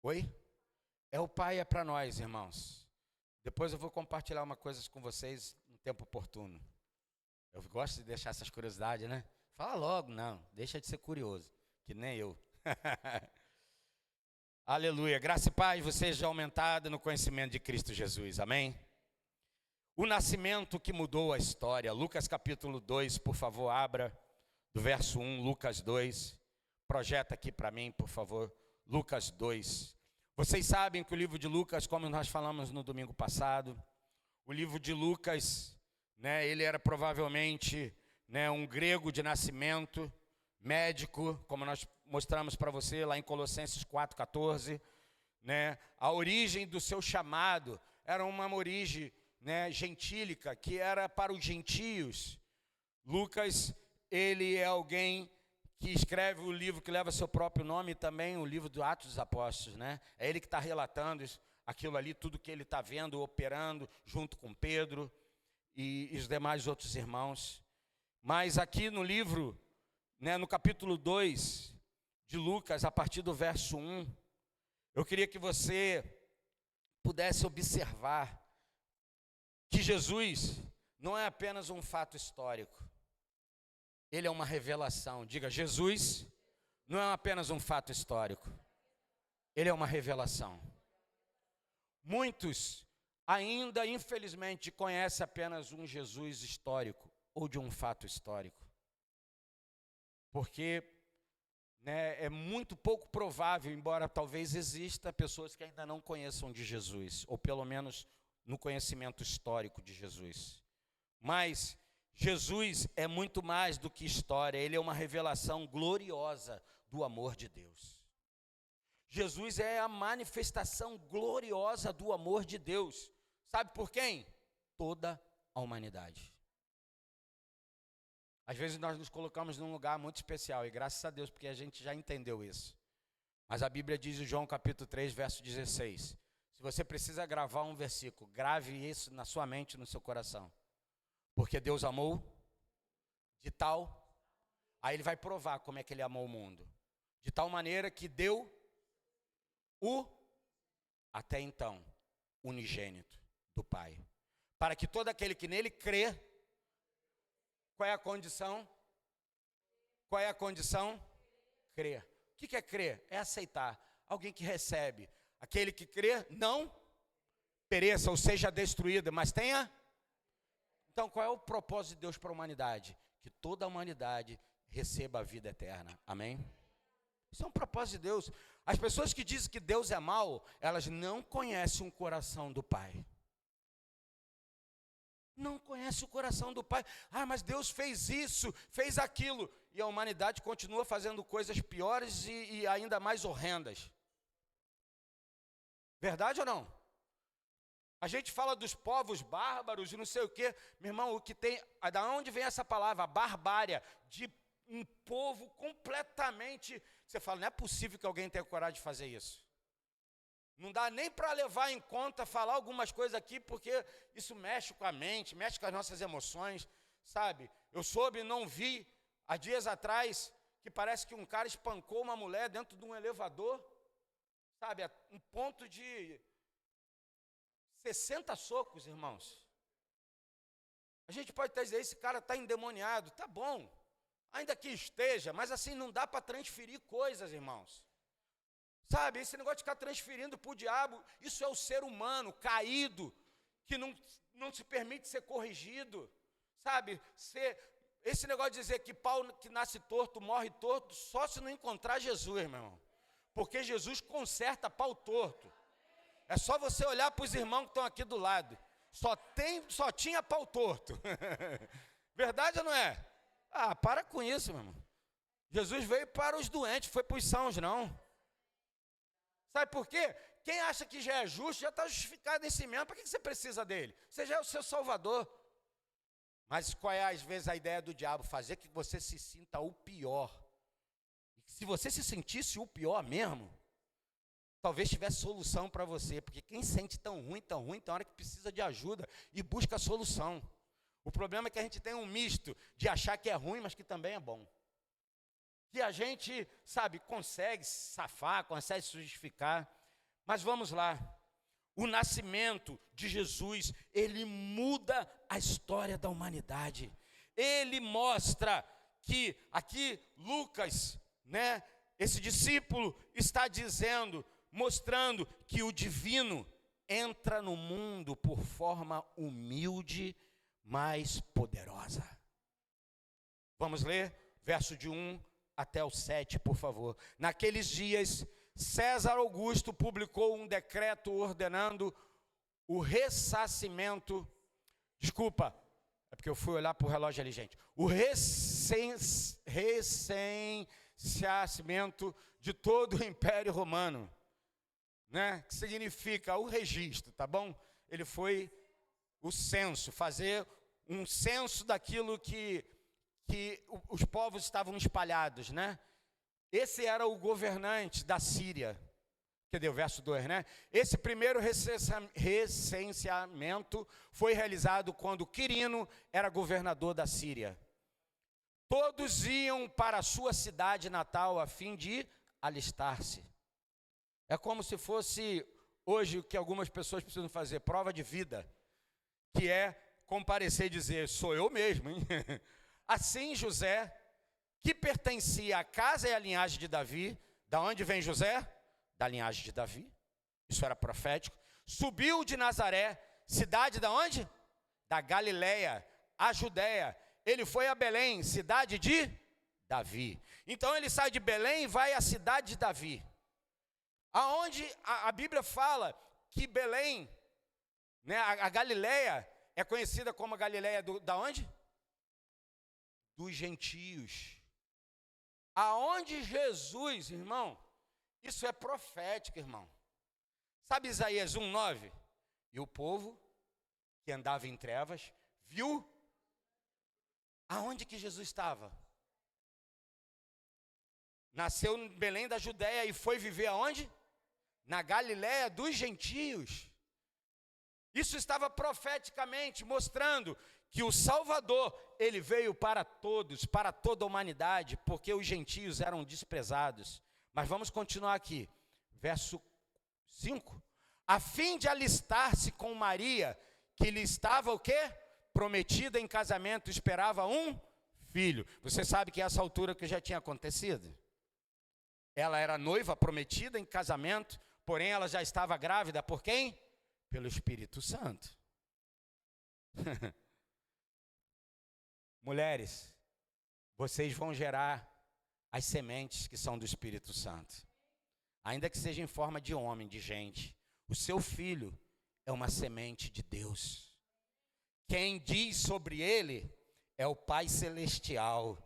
Oi? O Pai é para nós, irmãos. Depois eu vou compartilhar uma coisa com vocês no tempo oportuno. Eu gosto de deixar essas curiosidades, né? Fala logo, não, deixa de ser curioso, que nem eu. Aleluia, graça e paz, você seja aumentada no conhecimento de Cristo Jesus, amém? O nascimento que mudou a história, Lucas capítulo 2, por favor, abra, do verso 1, Lucas 2, projeta aqui para mim, por favor, Lucas 2. Vocês sabem que o livro de Lucas, como nós falamos no domingo passado, o livro de Lucas, né, ele era provavelmente, né, um grego de nascimento, médico, como nós mostramos para você lá em Colossenses 4,14, né, a origem do seu chamado era uma origem, né, gentílica, que era para os gentios. Lucas, ele é alguém que escreve o livro que leva seu próprio nome também, o livro do Atos dos Apóstolos, né? É ele que está relatando aquilo ali, tudo que ele está vendo, operando, junto com Pedro e os demais outros irmãos. Mas aqui no livro, né, no capítulo 2 de Lucas, a partir do verso 1, eu queria que você pudesse observar que Jesus não é apenas um fato histórico, ele é uma revelação. Diga, Jesus não é apenas um fato histórico, ele é uma revelação. Muitos ainda, infelizmente, conhecem apenas um Jesus histórico ou de um fato histórico, porque, né, é muito pouco provável, embora talvez exista pessoas que ainda não conheçam de Jesus, ou pelo menos no conhecimento histórico de Jesus. Mas Jesus é muito mais do que história, ele é uma revelação gloriosa do amor de Deus. Jesus é a manifestação gloriosa do amor de Deus. Sabe por quem? Toda a humanidade. Às vezes nós nos colocamos num lugar muito especial, e graças a Deus, porque a gente já entendeu isso. Mas a Bíblia diz em João capítulo 3, verso 16, se você precisa gravar um versículo, grave isso na sua mente, no seu coração. Porque Deus amou de tal, aí ele vai provar como é que ele amou o mundo. De tal maneira que deu o, até então, unigênito do Pai. Para que todo aquele que nele crê, qual é a condição? Qual é a condição? Crer. O que é crer? É aceitar. Alguém que recebe. Aquele que crê, não pereça ou seja destruído, mas tenha. Então, qual é o propósito de Deus para a humanidade? Que toda a humanidade receba a vida eterna. Amém? Isso é um propósito de Deus. As pessoas que dizem que Deus é mau, elas não conhecem o coração do Pai. Não conhecem o coração do Pai. Ah, mas Deus fez isso, fez aquilo. E a humanidade continua fazendo coisas piores e ainda mais horrendas. Verdade ou não? A gente fala dos povos bárbaros e não sei o quê. Meu irmão, o que tem, da onde vem essa palavra? Barbária, de um povo completamente. Você fala, não é possível que alguém tenha coragem de fazer isso. Não dá nem para levar em conta, falar algumas coisas aqui, porque isso mexe com a mente, mexe com as nossas emoções, sabe? Eu soube, não vi, há dias atrás, que parece que um cara espancou uma mulher dentro de um elevador, sabe? A um ponto de 60 socos, irmãos. A gente pode até dizer, esse cara está endemoniado, tá bom, ainda que esteja, mas assim não dá para transferir coisas, irmãos. Sabe, esse negócio de ficar transferindo para o diabo, isso é o ser humano caído, que não se permite ser corrigido. Sabe, esse negócio de dizer que pau que nasce torto, morre torto, só se não encontrar Jesus, meu irmão. Porque Jesus conserta pau torto. É só você olhar para os irmãos que estão aqui do lado. Só tinha pau torto. Verdade ou não é? Ah, para com isso, meu irmão. Jesus veio para os doentes, foi para os sãos, não. Sabe por quê? Quem acha que já é justo, já está justificado em si mesmo. Para que você precisa dele? Você já é o seu salvador. Mas qual é, às vezes, a ideia do diabo? Fazer que você se sinta o pior. E se você se sentisse o pior mesmo, talvez tivesse solução para você. Porque quem sente tão ruim, tem hora que precisa de ajuda e busca a solução. O problema é que a gente tem um misto de achar que é ruim, mas que também é bom. Que a gente, sabe, consegue se safar, consegue se justificar. Mas vamos lá. O nascimento de Jesus, ele muda a história da humanidade. Ele mostra que aqui Lucas, né, esse discípulo está dizendo, mostrando que o divino entra no mundo por forma humilde, mas poderosa. Vamos ler verso de 1 até o 7, por favor. Naqueles dias, César Augusto publicou um decreto ordenando o ressarcimento, é porque eu fui olhar para o relógio ali, gente. O recenseamento de todo o Império Romano, né? Que significa o registro, tá bom? Ele foi o censo, fazer um censo daquilo que os povos estavam espalhados, né? Esse era o governante da Síria. Cadê o verso 2, né? Esse primeiro recenseamento foi realizado quando Quirino era governador da Síria. Todos iam para a sua cidade natal a fim de alistar-se. É como se fosse hoje o que algumas pessoas precisam fazer, prova de vida, que é comparecer e dizer, sou eu mesmo, hein? Assim José, que pertencia à casa e à linhagem de Davi, da onde vem José? Da linhagem de Davi, isso era profético, subiu de Nazaré, cidade da onde? Da Galileia, a Judéia. Ele foi a Belém, cidade de Davi. Então ele sai de Belém e vai à cidade de Davi. Aonde a Bíblia fala que Belém, né, a Galileia, é conhecida como a Galileia da onde? Dos gentios. Aonde Jesus, irmão, isso é profético, irmão. Sabe Isaías 1:9? E o povo que andava em trevas viu aonde que Jesus estava. Nasceu em Belém da Judéia e foi viver aonde? Na Galiléia dos gentios. Isso estava profeticamente mostrando que o Salvador, ele veio para todos, para toda a humanidade, porque os gentios eram desprezados. Mas vamos continuar aqui, verso 5. A fim de alistar-se com Maria, que lhe estava o quê? Prometida em casamento, esperava um filho. Você sabe que essa altura que já tinha acontecido? Ela era noiva, prometida em casamento, porém ela já estava grávida por quem? Pelo Espírito Santo. Mulheres, vocês vão gerar as sementes que são do Espírito Santo. Ainda que seja em forma de homem, de gente. O seu filho é uma semente de Deus. Quem diz sobre ele é o Pai Celestial.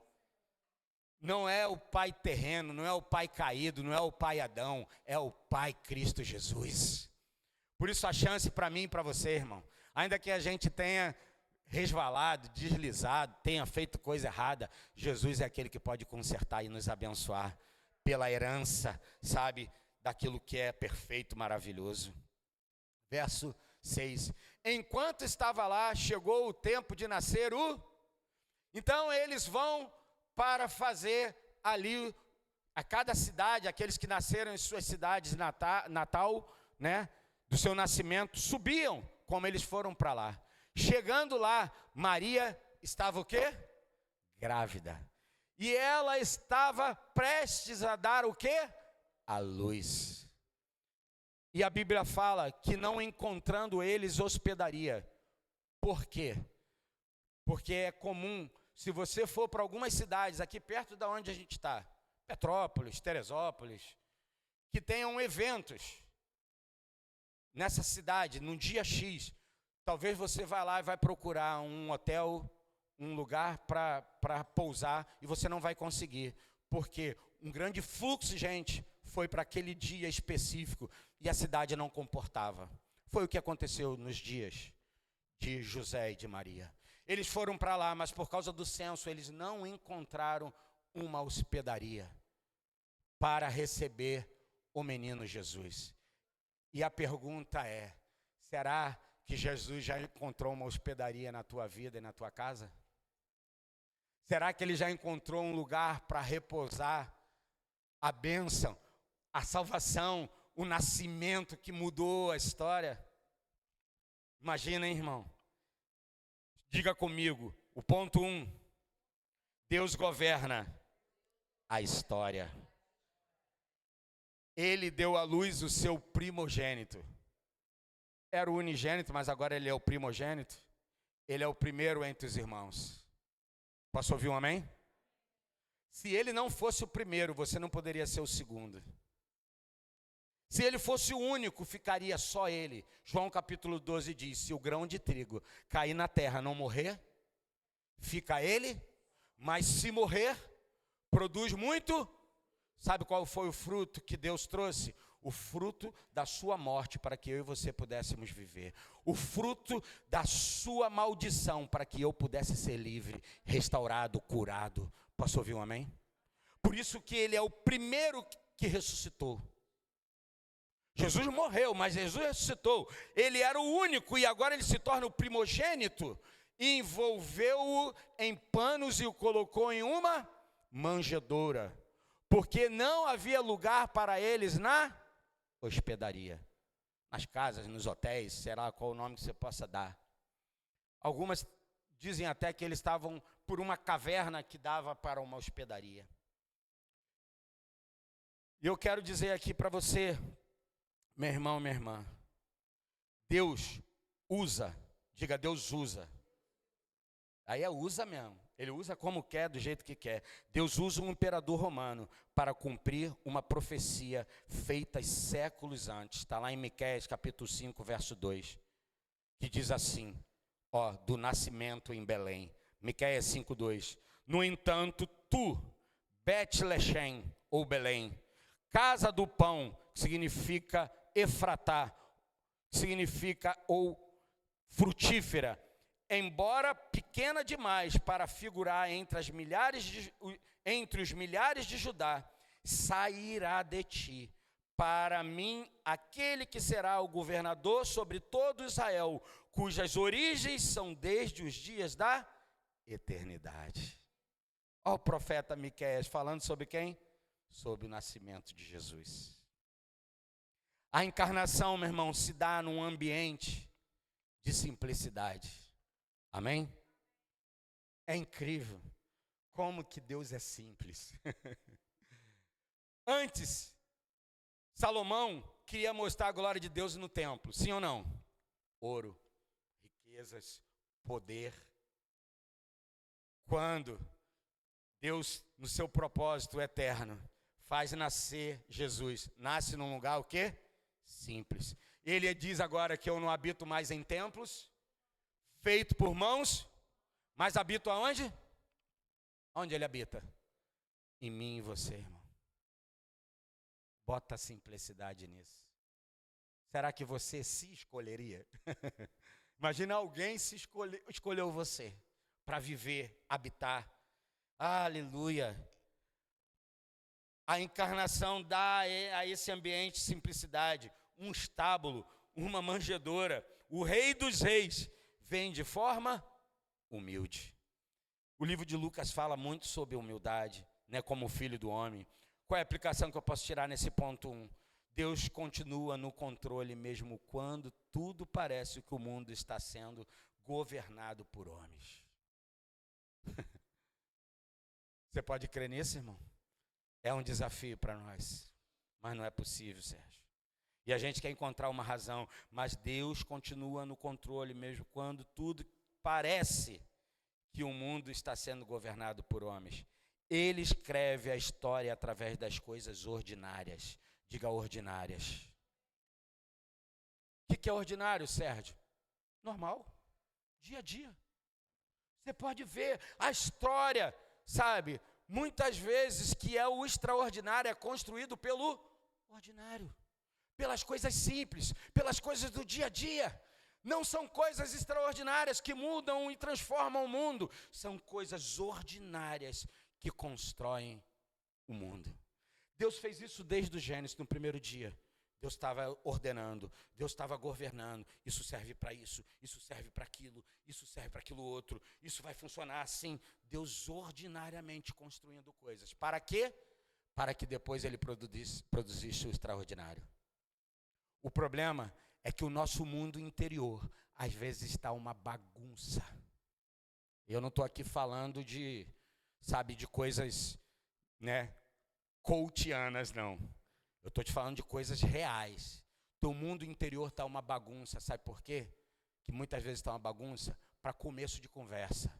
Não é o pai terreno, não é o pai caído, não é o pai Adão, é o Pai Cristo Jesus. Por isso a chance para mim e para você, irmão, ainda que a gente tenha resvalado, deslizado, tenha feito coisa errada, Jesus é aquele que pode consertar e nos abençoar pela herança, sabe, daquilo que é perfeito, maravilhoso. Verso 6. Enquanto estava lá, chegou o tempo de nascer Então eles vão para fazer ali, a cada cidade, aqueles que nasceram em suas cidades natal, né, do seu nascimento, subiam, como eles foram para lá. Chegando lá, Maria estava o quê? Grávida. E ela estava prestes a dar o quê? A luz. E a Bíblia fala que não encontrando eles hospedaria. Por quê? Porque é comum, se você for para algumas cidades aqui perto da onde a gente está, Petrópolis, Teresópolis, que tenham eventos nessa cidade, num dia X, talvez você vá lá e vai procurar um hotel, um lugar para pousar, e você não vai conseguir, porque um grande fluxo de gente foi para aquele dia específico, e a cidade não comportava. Foi o que aconteceu nos dias de José e de Maria. Eles foram para lá, mas por causa do censo, eles não encontraram uma hospedaria para receber o menino Jesus. E a pergunta é, será que Jesus já encontrou uma hospedaria na tua vida e na tua casa? Será que ele já encontrou um lugar para repousar a bênção, a salvação, o nascimento que mudou a história. Imagina, hein, irmão? Diga comigo, o ponto 1, Deus governa a história. Ele deu à luz o seu primogênito. Era o unigênito, mas agora ele é o primogênito. Ele é o primeiro entre os irmãos. Posso ouvir um amém? Se ele não fosse o primeiro, você não poderia ser o segundo. Se ele fosse o único, ficaria só ele. João capítulo 12 diz, se o grão de trigo cair na terra não morrer, fica ele, mas se morrer, produz muito. Sabe qual foi o fruto que Deus trouxe? O fruto da sua morte, para que eu e você pudéssemos viver. O fruto da sua maldição, para que eu pudesse ser livre, restaurado, curado. Posso ouvir um amém? Por isso que ele é o primeiro que ressuscitou. Jesus morreu, mas Jesus ressuscitou. Ele era o único e agora ele se torna o primogênito. Envolveu-o em panos e o colocou em uma manjedoura, porque não havia lugar para eles na hospedaria, nas casas, nos hotéis, será qual o nome que você possa dar. Algumas dizem até que eles estavam por uma caverna que dava para uma hospedaria. E eu quero dizer aqui para você, meu irmão, minha irmã, Deus usa, diga Deus usa. Aí é usa mesmo, ele usa como quer, do jeito que quer. Deus usa um imperador romano para cumprir uma profecia feita séculos antes. Está lá em Miqueias capítulo 5, verso 2, que diz assim, do nascimento em Belém. Miqueias 5, 2. No entanto, tu, Bet-Lechem, ou Belém, casa do pão, que significa Efratá, que significa ou frutífera, embora pequena demais para figurar entre os milhares de Judá, sairá de ti, para mim, aquele que será o governador sobre todo Israel, cujas origens são desde os dias da eternidade. Ó, o profeta Miqueias falando sobre quem? Sobre o nascimento de Jesus. A encarnação, meu irmão, se dá num ambiente de simplicidade. Amém? É incrível como que Deus é simples. Antes, Salomão queria mostrar a glória de Deus no templo, sim ou não? Ouro, riquezas, poder. Quando Deus, no seu propósito eterno, faz nascer Jesus, nasce num lugar o quê? Simples. Ele diz agora que eu não habito mais em templos, feito por mãos, mas habito aonde? Onde ele habita? Em mim e você, irmão. Bota a simplicidade nisso. Será que você se escolheria? Imagina alguém escolheu você para viver, habitar. Aleluia. A encarnação dá a esse ambiente simplicidade, um estábulo, uma manjedoura. O Rei dos Reis vem de forma humilde. O livro de Lucas fala muito sobre humildade, né, como filho do homem. Qual é a aplicação que eu posso tirar nesse ponto 1? Deus continua no controle mesmo quando tudo parece que o mundo está sendo governado por homens. Você pode crer nisso, irmão? É um desafio para nós, mas não é possível, Sérgio. E a gente quer encontrar uma razão, mas Deus continua no controle mesmo quando tudo parece que o mundo está sendo governado por homens. Ele escreve a história através das coisas ordinárias. Diga ordinárias. O que é ordinário, Sérgio? Normal, dia a dia. Você pode ver a história, sabe? Muitas vezes que é o extraordinário é construído pelo ordinário. Pelas coisas simples, pelas coisas do dia a dia. Não são coisas extraordinárias que mudam e transformam o mundo. São coisas ordinárias que constroem o mundo. Deus fez isso desde o Gênesis, no primeiro dia. Deus estava ordenando, Deus estava governando. Isso serve para isso serve para aquilo, isso serve para aquilo outro. Isso vai funcionar assim. Deus ordinariamente construindo coisas. Para quê? Para que depois ele produzisse o extraordinário. O problema é que o nosso mundo interior, às vezes, está uma bagunça. Eu não estou aqui falando de, de coisas, coachianas, não. Eu estou te falando de coisas reais. Teu mundo interior está uma bagunça, sabe por quê? Que muitas vezes está uma bagunça para começo de conversa.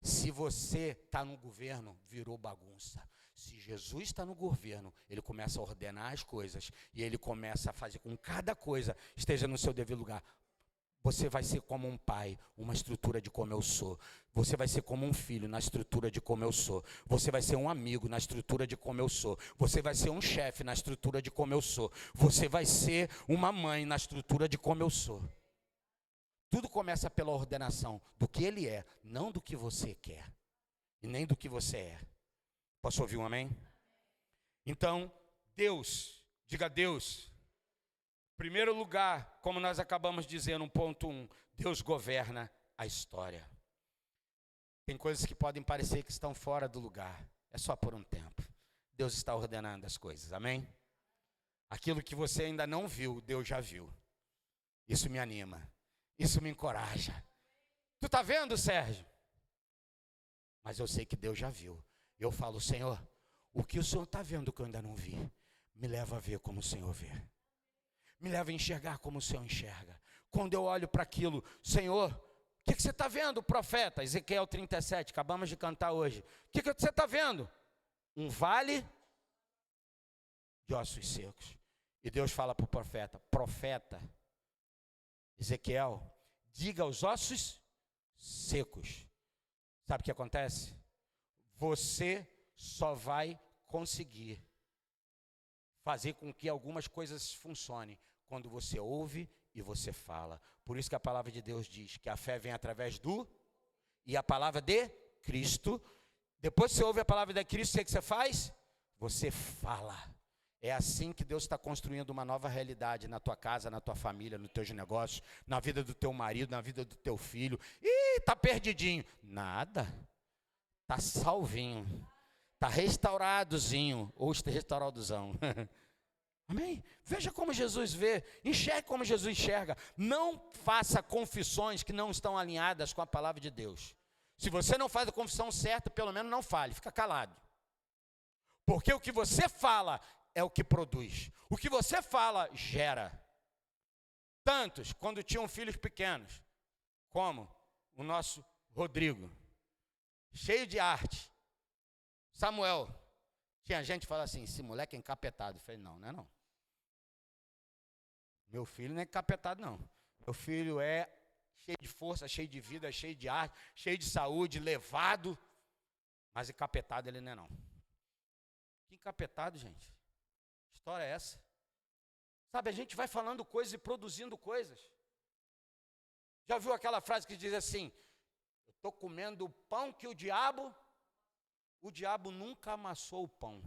Se você está no governo, virou bagunça. Se Jesus está no governo, ele começa a ordenar as coisas e ele começa a fazer com que cada coisa esteja no seu devido lugar. Você vai ser como um pai, uma estrutura de como eu sou. Você vai ser como um filho na estrutura de como eu sou. Você vai ser um amigo na estrutura de como eu sou. Você vai ser um chefe na estrutura de como eu sou. Você vai ser uma mãe na estrutura de como eu sou. Tudo começa pela ordenação do que ele é, não do que você quer. E nem do que você é. Posso ouvir um amém? Então, Deus, diga Deus. Primeiro lugar, como nós acabamos de dizer no ponto 1, Deus governa a história. Tem coisas que podem parecer que estão fora do lugar. É só por um tempo. Deus está ordenando as coisas, amém? Aquilo que você ainda não viu, Deus já viu. Isso me anima. Isso me encoraja. Tu está vendo, Sérgio? Mas eu sei que Deus já viu. Eu falo, Senhor, o que o Senhor está vendo que eu ainda não vi, me leva a ver como o Senhor vê. Me leva a enxergar como o Senhor enxerga. Quando eu olho para aquilo, Senhor, o que você está vendo, profeta? Ezequiel 37, acabamos de cantar hoje. O que você está vendo? Um vale de ossos secos. E Deus fala para o profeta, Ezequiel, diga aos ossos secos. Sabe o que acontece? Você só vai conseguir fazer com que algumas coisas funcionem quando você ouve e você fala. Por isso que a palavra de Deus diz que a fé vem através do e a palavra de Cristo. Depois que você ouve a palavra de Cristo, o que você faz? Você fala. É assim que Deus está construindo uma nova realidade na tua casa, na tua família, nos teus negócios, na vida do teu marido, na vida do teu filho. Ih, está perdidinho. Nada. Está salvinho. Está restauradozinho. Ou está restauradozão. Amém? Veja como Jesus vê. Enxergue como Jesus enxerga. Não faça confissões que não estão alinhadas com a palavra de Deus. Se você não faz a confissão certa, pelo menos não fale. Fica calado. Porque o que você fala é o que produz. O que você fala gera. Tantos, quando tinham filhos pequenos, como o nosso Rodrigo, cheio de arte. Samuel, tinha gente que fala assim, esse moleque é encapetado. Eu falei, não, não é não. Meu filho não é encapetado, não. Meu filho é cheio de força, cheio de vida, cheio de arte, cheio de saúde, levado. Mas encapetado ele não é não. Que encapetado, gente? Que história é essa? Sabe, a gente vai falando coisas e produzindo coisas. Já viu aquela frase que diz assim, eu estou comendo o pão que o diabo nunca amassou o pão.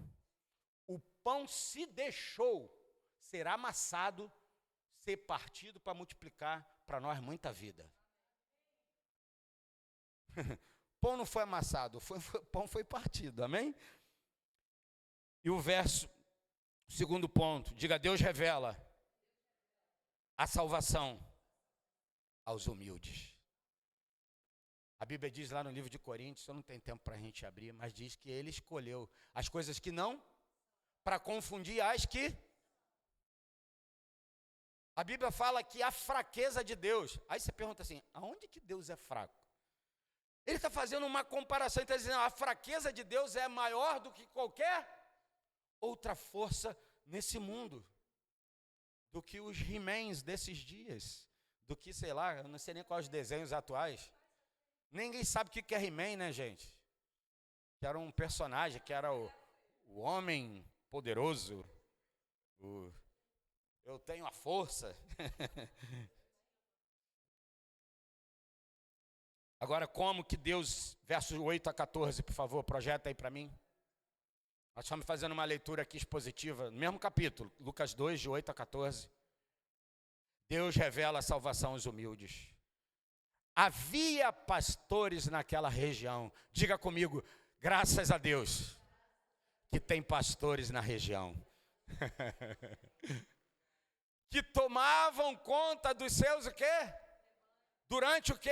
O pão se deixou ser amassado, ser partido para multiplicar para nós muita vida. Pão não foi amassado, pão foi partido, amém? E o segundo ponto, diga, Deus revela a salvação aos humildes. A Bíblia diz lá no livro de Coríntios, eu não tenho tempo para a gente abrir, mas diz que ele escolheu as coisas que não, para confundir as que. A Bíblia fala que a fraqueza de Deus, aí você pergunta assim, aonde que Deus é fraco? Ele está fazendo uma comparação, ele está dizendo, a fraqueza de Deus é maior do que qualquer outra força nesse mundo, do que os He-Mans desses dias, do que, sei lá, eu não sei nem quais os desenhos atuais. Ninguém sabe o que é He-Man, né, gente? Que era um personagem, que era o homem poderoso, eu tenho a força. Agora, como que Deus, versos 8 a 14, por favor, projeta aí para mim. Nós estamos fazendo uma leitura aqui expositiva, no mesmo capítulo, Lucas 2, de 8 a 14. Deus revela a salvação aos humildes. Havia pastores naquela região. Diga comigo, graças a Deus, que tem pastores na região. que tomavam conta dos seus o quê? Durante o quê?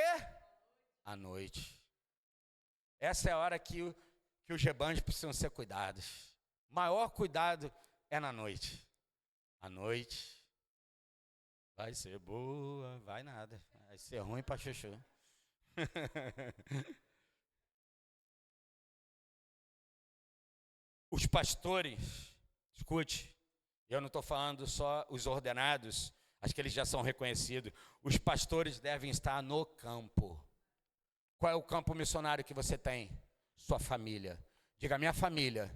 A noite. Essa é a hora que os rebanhos precisam ser cuidados. O maior cuidado é na noite. A noite vai ser boa, vai nada. Vai ser ruim para chuchu. Os pastores, escute, eu não estou falando só os ordenados, acho que eles já são reconhecidos. Os pastores devem estar no campo. Qual é o campo missionário que você tem? Sua família. Diga, minha família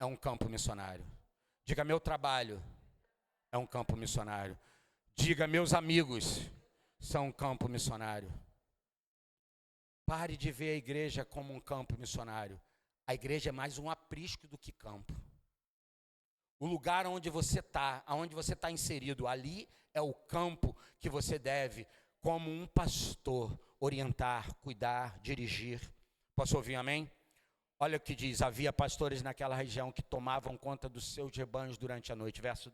é um campo missionário. Diga, meu trabalho é um campo missionário. Diga, meus amigos são um campo missionário. Pare de ver a igreja como um campo missionário. A igreja é mais um aprisco do que campo. O lugar onde você está inserido, ali é o campo que você deve, como um pastor, orientar, cuidar, dirigir. Posso ouvir amém? Olha o que diz: havia pastores naquela região que tomavam conta dos seus rebanhos durante a noite. Verso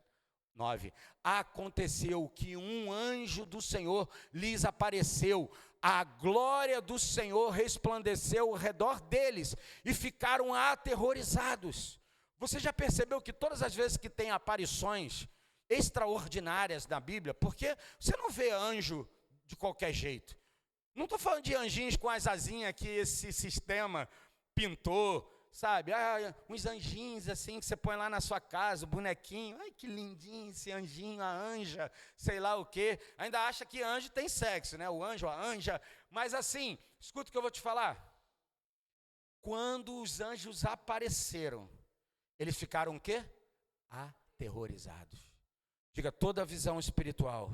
9. Aconteceu que um anjo do Senhor lhes apareceu, a glória do Senhor resplandeceu ao redor deles e ficaram aterrorizados. Você já percebeu que todas as vezes que tem aparições extraordinárias na Bíblia, porque você não vê anjo de qualquer jeito. Não estou falando de anjinhos com as asinhas que esse sistema pintou, sabe? Uns anjinhos assim que você põe lá na sua casa, o bonequinho. Ai, que lindinho esse anjinho, a anja, sei lá o quê. Ainda acha que anjo tem sexo, né? O anjo, a anja. Mas assim, escuta o que eu vou te falar. Quando os anjos apareceram, eles ficaram o quê? Aterrorizados. Diga, toda visão espiritual,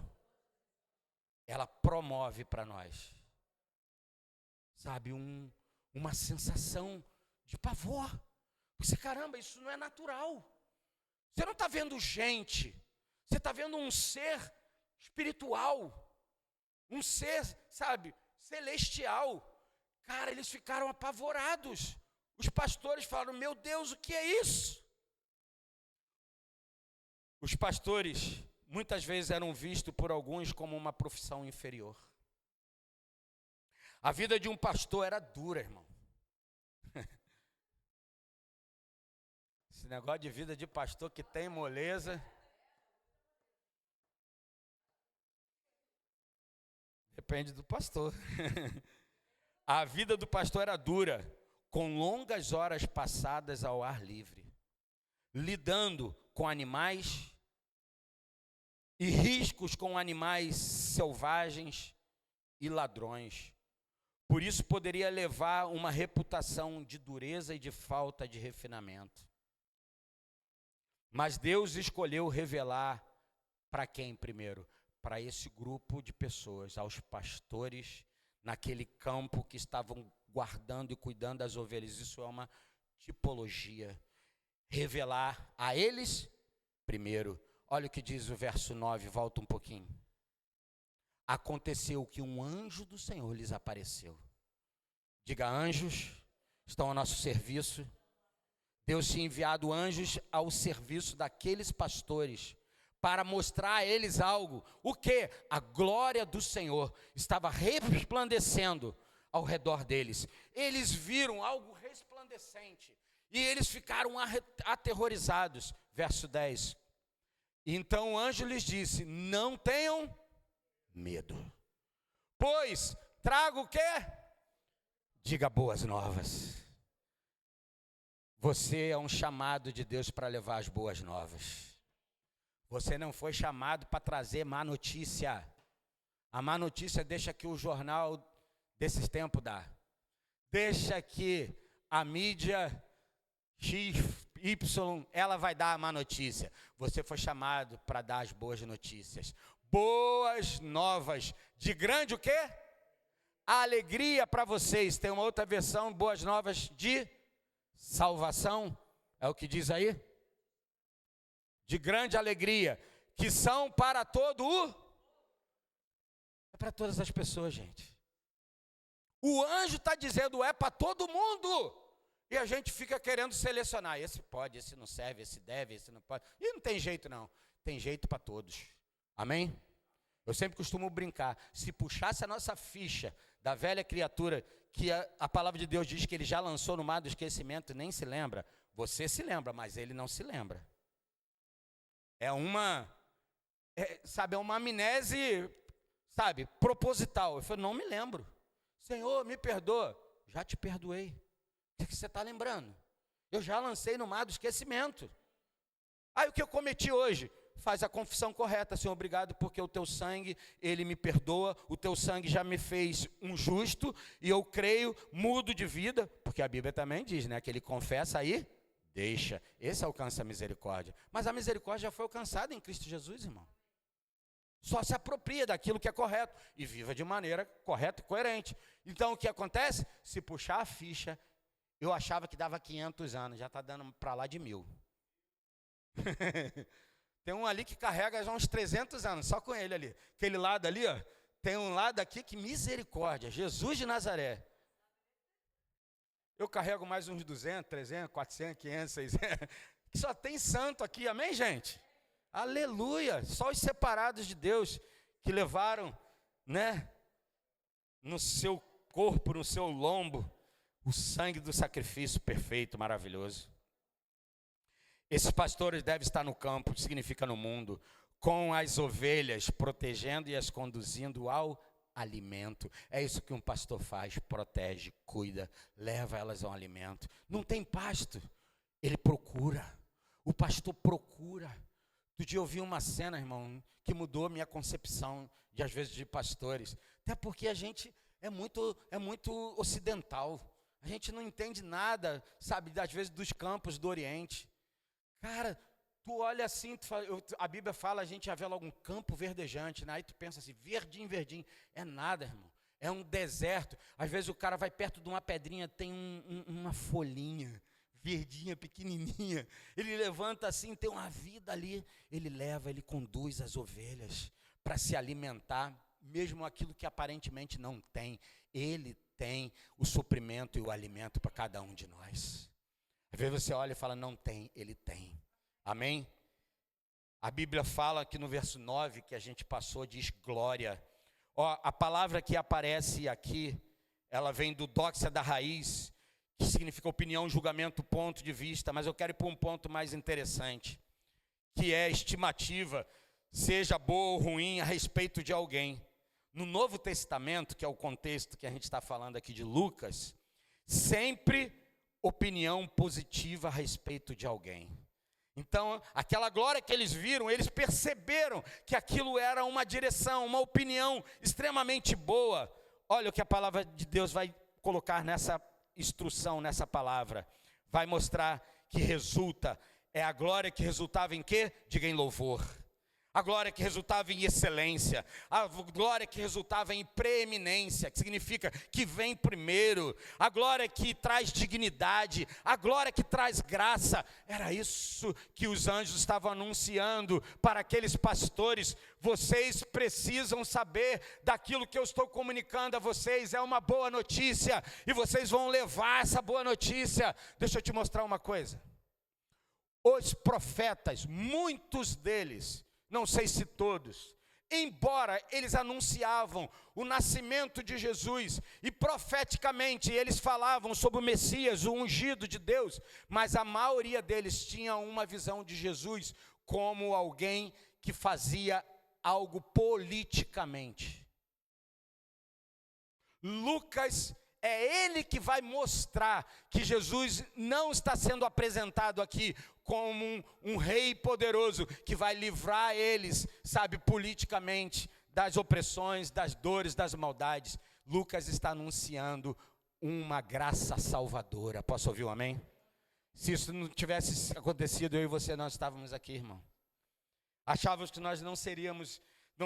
ela promove para nós, sabe, uma sensação de pavor. Você, caramba, isso não é natural. Você não está vendo gente, você está vendo um ser espiritual, um ser, sabe, celestial. Cara, eles ficaram apavorados. Os pastores falaram, meu Deus, o que é isso? Os pastores, muitas vezes, eram vistos por alguns como uma profissão inferior. A vida de um pastor era dura, irmão. Esse negócio de vida de pastor que tem moleza. Depende do pastor. A vida do pastor era dura, com longas horas passadas ao ar livre, lidando com animais e riscos com animais selvagens e ladrões. Por isso poderia levar uma reputação de dureza e de falta de refinamento. Mas Deus escolheu revelar para quem primeiro? Para esse grupo de pessoas, aos pastores, naquele campo que estavam guardando e cuidando das ovelhas. Isso é uma tipologia. Revelar a eles primeiro. Olha o que diz o verso 9, volta um pouquinho. Aconteceu que um anjo do Senhor lhes apareceu. Diga, anjos estão ao nosso serviço. Deus tinha enviado anjos ao serviço daqueles pastores para mostrar a eles algo. O quê? A glória do Senhor estava resplandecendo ao redor deles. Eles viram algo resplandecente e eles ficaram aterrorizados. Verso 10. Então o anjo lhes disse, não tenham medo, pois trago o quê? Diga, boas novas. Você é um chamado de Deus para levar as boas novas. Você não foi chamado para trazer má notícia. A má notícia deixa que o jornal desses tempos dá. Deixa que a mídia XY, ela vai dar a má notícia. Você foi chamado para dar as boas notícias. Boas novas. De grande o quê? A alegria para vocês. Tem uma outra versão, boas novas de salvação. É o que diz aí? De grande alegria, que são para todo é para todas as pessoas, gente. O anjo está dizendo, é para todo mundo. E a gente fica querendo selecionar, esse pode, esse não serve, esse deve, esse não pode. E não tem jeito não. tem jeito para todos. Amém? Eu sempre costumo brincar, se puxasse a nossa ficha da velha criatura, que a palavra de Deus diz que ele já lançou no mar do esquecimento e nem se lembra, você se lembra, mas ele não se lembra. É uma amnésia, proposital. Eu falei, não me lembro. Senhor, me perdoa. Já te perdoei. O que você está lembrando? Eu já lancei no mar do esquecimento. Aí o que eu cometi hoje? Faz a confissão correta, Senhor, obrigado porque o teu sangue, ele me perdoa, o teu sangue já me fez um justo, e eu creio, mudo de vida, porque a Bíblia também diz, né, que ele confessa aí, deixa, esse alcança a misericórdia, mas a misericórdia já foi alcançada em Cristo Jesus, irmão. Só se apropria daquilo que é correto, e viva de maneira correta e coerente. Então o que acontece? Se puxar a ficha, eu achava que dava 500 anos, já está dando para lá de 1000. Tem um ali que carrega já uns 300 anos, só com ele ali. Aquele lado ali, ó, tem um lado aqui que misericórdia, Jesus de Nazaré. Eu carrego mais uns 200, 300, 400, 500, 600. Que só tem santo aqui, amém, gente? Aleluia! Só os separados de Deus que levaram, né, no seu corpo, no seu lombo, o sangue do sacrifício perfeito, maravilhoso. Esses pastores devem estar no campo, significa no mundo, com as ovelhas, protegendo e as conduzindo ao alimento. É isso que um pastor faz, protege, cuida, leva elas ao alimento. Não tem pasto, ele procura, o pastor procura. Outro dia eu vi uma cena, irmão, que mudou a minha concepção, às vezes, de pastores. Até porque a gente é muito ocidental, a gente não entende nada, às vezes, dos campos do Oriente. Cara, tu olha assim, a Bíblia fala, a gente já vê logo um campo verdejante, né? Aí tu pensa assim, verdinho, verdinho. É nada, irmão. É um deserto. Às vezes o cara vai perto de uma pedrinha, tem uma folhinha verdinha, pequenininha. Ele levanta assim, tem uma vida ali. Ele leva, ele conduz as ovelhas para se alimentar, mesmo aquilo que aparentemente não tem. Ele tem o suprimento e o alimento para cada um de nós. Às vezes você olha e fala, não tem, ele tem. Amém? A Bíblia fala que no verso 9, que a gente passou, diz glória. Ó, a palavra que aparece aqui, ela vem do dóxia da raiz, que significa opinião, julgamento, ponto de vista, mas eu quero ir para um ponto mais interessante, que é estimativa, seja boa ou ruim, a respeito de alguém. No Novo Testamento, que é o contexto que a gente está falando aqui de Lucas, sempre opinião positiva a respeito de alguém. Então, aquela glória que eles viram, eles perceberam que aquilo era uma direção, uma opinião extremamente boa. Olha o que a palavra de Deus vai colocar nessa instrução, nessa palavra. Vai mostrar que é a glória que resultava em quê? Diga em louvor. A glória que resultava em excelência, a glória que resultava em preeminência, que significa que vem primeiro, a glória que traz dignidade, a glória que traz graça. Era isso que os anjos estavam anunciando para aqueles pastores. Vocês precisam saber daquilo que eu estou comunicando a vocês, é uma boa notícia, e vocês vão levar essa boa notícia. Deixa eu te mostrar uma coisa. Os profetas, muitos deles, não sei se todos, embora eles anunciavam o nascimento de Jesus, e profeticamente eles falavam sobre o Messias, o ungido de Deus, mas a maioria deles tinha uma visão de Jesus como alguém que fazia algo politicamente. Lucas é ele que vai mostrar que Jesus não está sendo apresentado aqui como um rei poderoso que vai livrar eles, politicamente, das opressões, das dores, das maldades. Lucas está anunciando uma graça salvadora. Posso ouvir um amém? Se isso não tivesse acontecido, eu e você não estávamos aqui, irmão. Achávamos que nós não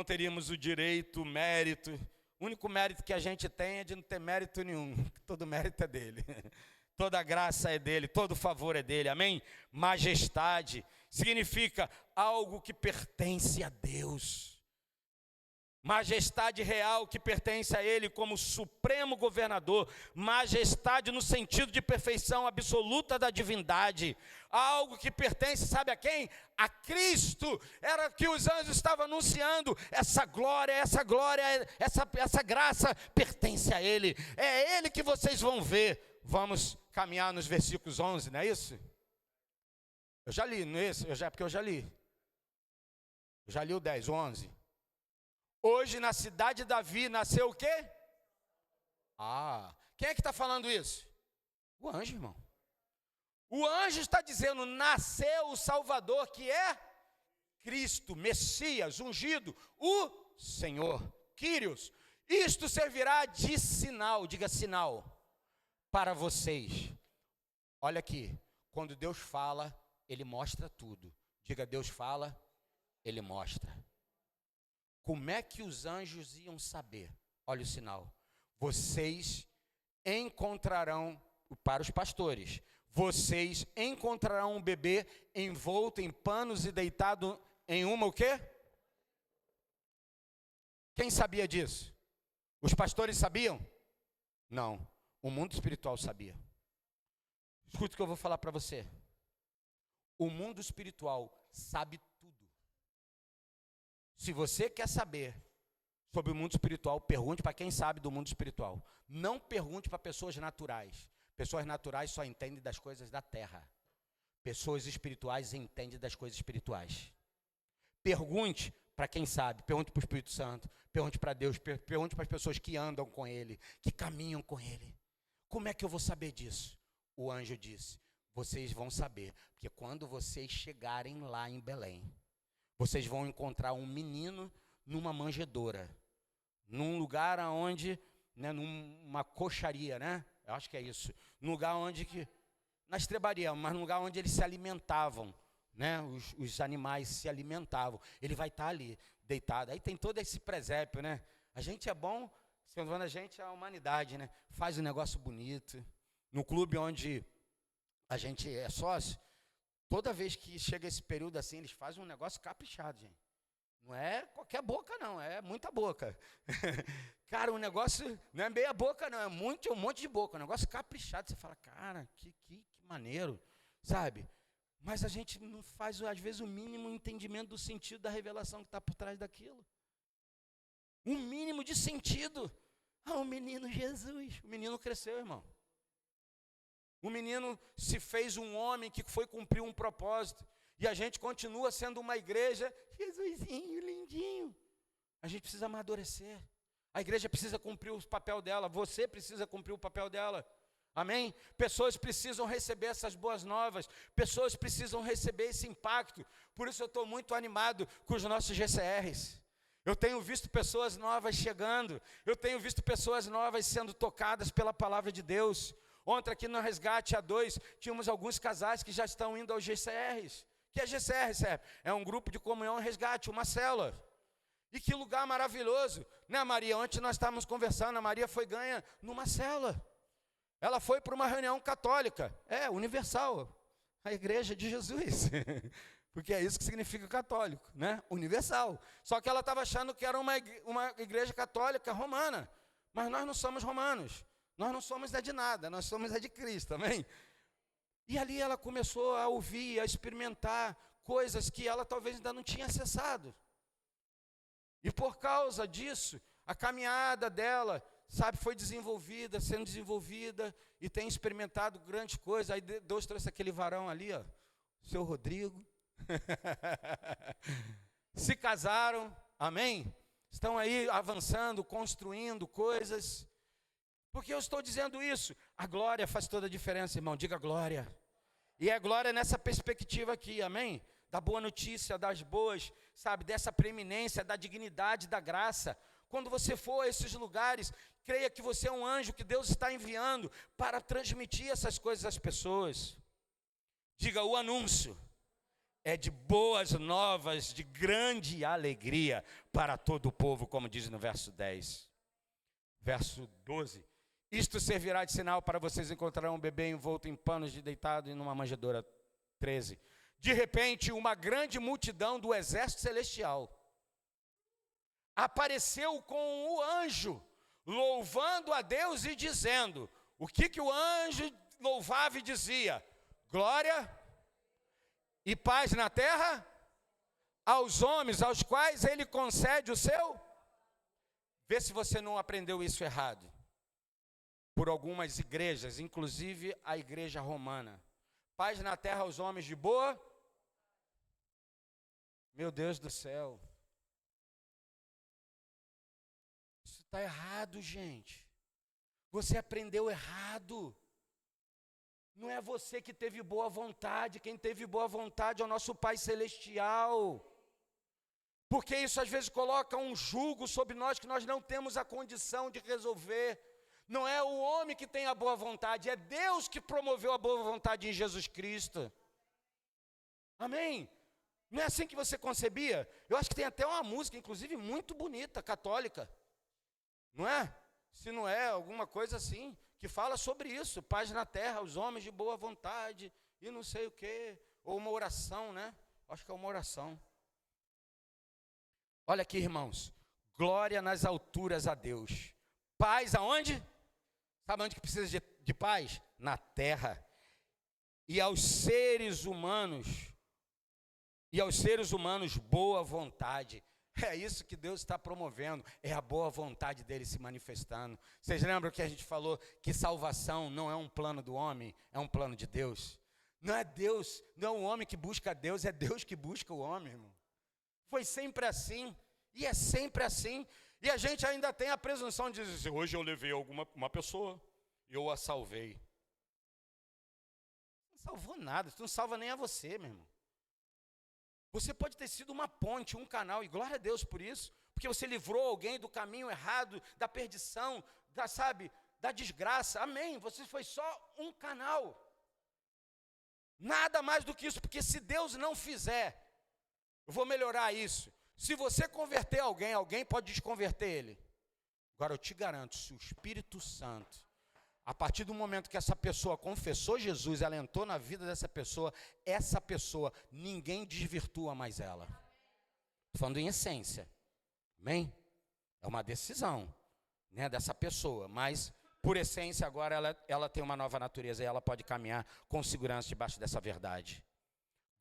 teríamos o direito, o mérito. O único mérito que a gente tem é de não ter mérito nenhum. Todo mérito é dele. Toda graça é dele, todo favor é dele, amém? Majestade significa algo que pertence a Deus. Majestade real que pertence a ele como supremo governador, majestade no sentido de perfeição absoluta da divindade, algo que pertence, sabe a quem? A Cristo. Era que os anjos estavam anunciando, essa glória, essa graça pertence a ele, é ele que vocês vão ver. Vamos caminhar nos versículos 11, não é isso? Eu já li, não é isso? Porque eu já li. Eu já li o 10, o 11. Hoje na cidade de Davi nasceu o quê? Quem é que está falando isso? O anjo, irmão. O anjo está dizendo, nasceu o Salvador, que é Cristo, Messias, ungido, o Senhor, Quírios. Isto servirá de sinal, diga sinal, para vocês. Olha aqui, quando Deus fala, Ele mostra tudo. Diga, Deus fala, Ele mostra. Como é que os anjos iam saber? Olha o sinal. Vocês encontrarão, para os pastores, vocês encontrarão um bebê envolto em panos e deitado em uma o quê? Quem sabia disso? Os pastores sabiam? Não. O mundo espiritual sabia. Escuta o que eu vou falar para você. O mundo espiritual sabe tudo. Se você quer saber sobre o mundo espiritual, pergunte para quem sabe do mundo espiritual. Não pergunte para pessoas naturais. Pessoas naturais só entendem das coisas da terra. Pessoas espirituais entendem das coisas espirituais. Pergunte para quem sabe. Pergunte para o Espírito Santo. Pergunte para Deus. Pergunte para as pessoas que andam com Ele, que caminham com Ele. Como é que eu vou saber disso? O anjo disse, vocês vão saber. Porque quando vocês chegarem lá em Belém, vocês vão encontrar um menino numa manjedoura, num lugar onde, né, numa coxaria, né? Eu acho que é isso. Num lugar onde, na estrebaria, mas num lugar onde eles se alimentavam, né? Os animais se alimentavam. Ele vai estar ali, deitado. Aí tem todo esse presépio, né? A gente é bom, sendo a gente é a humanidade, né? Faz um negócio bonito. No clube onde a gente é sócio, toda vez que chega esse período assim, eles fazem um negócio caprichado, gente. Não é qualquer boca, não, é muita boca. Cara, o negócio não é meia boca, não, é um monte de boca, um negócio caprichado. Você fala, cara, que maneiro, sabe? Mas a gente não faz, às vezes, o mínimo entendimento do sentido da revelação que está por trás daquilo. Um mínimo de sentido. O menino Jesus, o menino cresceu, irmão. O menino se fez um homem que foi cumprir um propósito. E a gente continua sendo uma igreja, Jesusinho, lindinho. A gente precisa amadurecer. A igreja precisa cumprir o papel dela. Você precisa cumprir o papel dela. Amém? Pessoas precisam receber essas boas novas. Pessoas precisam receber esse impacto. Por isso eu estou muito animado com os nossos GCRs. Eu tenho visto pessoas novas chegando. Eu tenho visto pessoas novas sendo tocadas pela palavra de Deus. Ontem aqui no Resgate A2, tínhamos alguns casais que já estão indo aos GCRs. O que é GCR, Sérgio? É um grupo de comunhão e resgate, uma célula. E que lugar maravilhoso. Né, Maria? Ontem nós estávamos conversando, a Maria foi ganha numa célula. Ela foi para uma reunião católica, universal, a igreja de Jesus. Porque é isso que significa católico, né? Universal. Só que ela estava achando que era uma igreja católica romana. Mas nós não somos romanos. Nós não somos de nada, nós somos de Cristo, amém? E ali ela começou a ouvir, a experimentar coisas que ela talvez ainda não tinha acessado. E por causa disso, a caminhada dela, sabe, foi desenvolvida, sendo desenvolvida, e tem experimentado grandes coisas. Aí Deus trouxe aquele varão ali, ó, o seu Rodrigo. Se casaram, amém? Estão aí avançando, construindo coisas. Por que eu estou dizendo isso? A glória faz toda a diferença, irmão. Diga glória. E é glória nessa perspectiva aqui, amém? Da boa notícia, das boas, sabe, dessa preeminência, da dignidade, da graça. Quando você for a esses lugares, creia que você é um anjo que Deus está enviando para transmitir essas coisas às pessoas. Diga, o anúncio é de boas novas, de grande alegria para todo o povo, como diz no verso 10. Verso 12. Isto servirá de sinal para vocês encontrarão um bebê envolto em panos de deitado em uma manjedoura. 13. De repente, uma grande multidão do exército celestial apareceu com o anjo, louvando a Deus e dizendo, o que o anjo louvava e dizia? Glória e paz na terra aos homens, aos quais ele concede o seu. Vê se você não aprendeu isso errado. Por algumas igrejas, inclusive a igreja romana. Paz na terra aos homens de boa. Meu Deus do céu. Isso está errado, gente. Você aprendeu errado. Não é você que teve boa vontade. Quem teve boa vontade é o nosso Pai Celestial. Porque isso às vezes coloca um jugo sobre nós que nós não temos a condição de resolver. Não é o homem que tem a boa vontade, é Deus que promoveu a boa vontade em Jesus Cristo. Amém? Não é assim que você concebia? Eu acho que tem até uma música, inclusive muito bonita, católica. Não é? Se não é, alguma coisa assim, que fala sobre isso. Paz na terra, os homens de boa vontade, e não sei o quê. Ou uma oração, né? Acho que é uma oração. Olha aqui, irmãos. Glória nas alturas a Deus. Paz aonde? Sabe onde que precisa de paz? Na terra. E aos seres humanos, boa vontade. É isso que Deus está promovendo, é a boa vontade dele se manifestando. Vocês lembram que a gente falou que salvação não é um plano do homem, é um plano de Deus? Não é Deus, não é o homem que busca Deus, é Deus que busca o homem, irmão. Foi sempre assim, e é sempre assim. E a gente ainda tem a presunção de dizer, hoje eu levei uma pessoa, eu a salvei. Não salvou nada, isso não salva nem a você, meu irmão. Você pode ter sido uma ponte, um canal, e glória a Deus por isso, porque você livrou alguém do caminho errado, da perdição, da desgraça, amém, você foi só um canal. Nada mais do que isso, porque se Deus não fizer, eu vou melhorar isso. Se você converter alguém, alguém pode desconverter ele. Agora eu te garanto, se o Espírito Santo, a partir do momento que essa pessoa confessou Jesus, ela entrou na vida dessa pessoa, ninguém desvirtua mais ela. Estou falando em essência, amém? É uma decisão, né, dessa pessoa, mas por essência agora ela tem uma nova natureza e ela pode caminhar com segurança debaixo dessa verdade.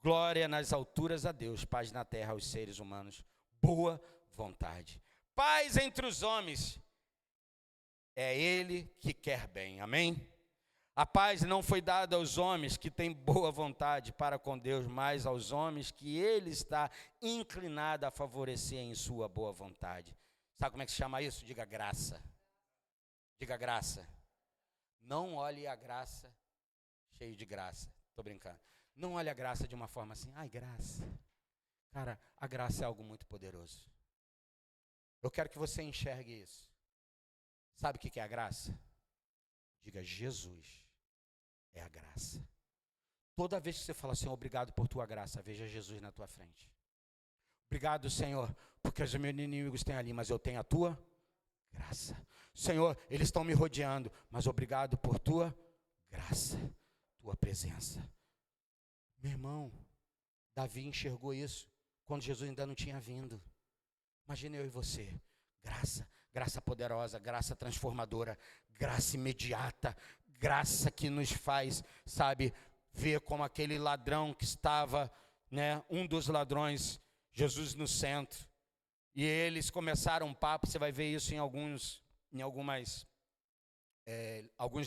Glória nas alturas a Deus, paz na terra aos seres humanos, boa vontade. Paz entre os homens, é Ele que quer bem, amém? A paz não foi dada aos homens que têm boa vontade para com Deus, mas aos homens que Ele está inclinado a favorecer em sua boa vontade. Sabe como é que se chama isso? Diga graça. Diga graça. Não olhe a graça cheio de graça. Estou brincando. Não olhe a graça de uma forma assim, ai, graça. Cara, a graça é algo muito poderoso. Eu quero que você enxergue isso. Sabe o que é a graça? Diga, Jesus é a graça. Toda vez que você fala assim, obrigado por tua graça, veja Jesus na tua frente. Obrigado, Senhor, porque os meus inimigos têm ali, mas eu tenho a tua graça. Senhor, eles estão me rodeando, mas obrigado por tua graça, tua presença. Meu irmão, Davi enxergou isso quando Jesus ainda não tinha vindo. Imagina eu e você, graça poderosa, graça transformadora, graça imediata, graça que nos faz, ver como aquele ladrão que estava, um dos ladrões, Jesus no centro, e eles começaram um papo, você vai ver isso em alguns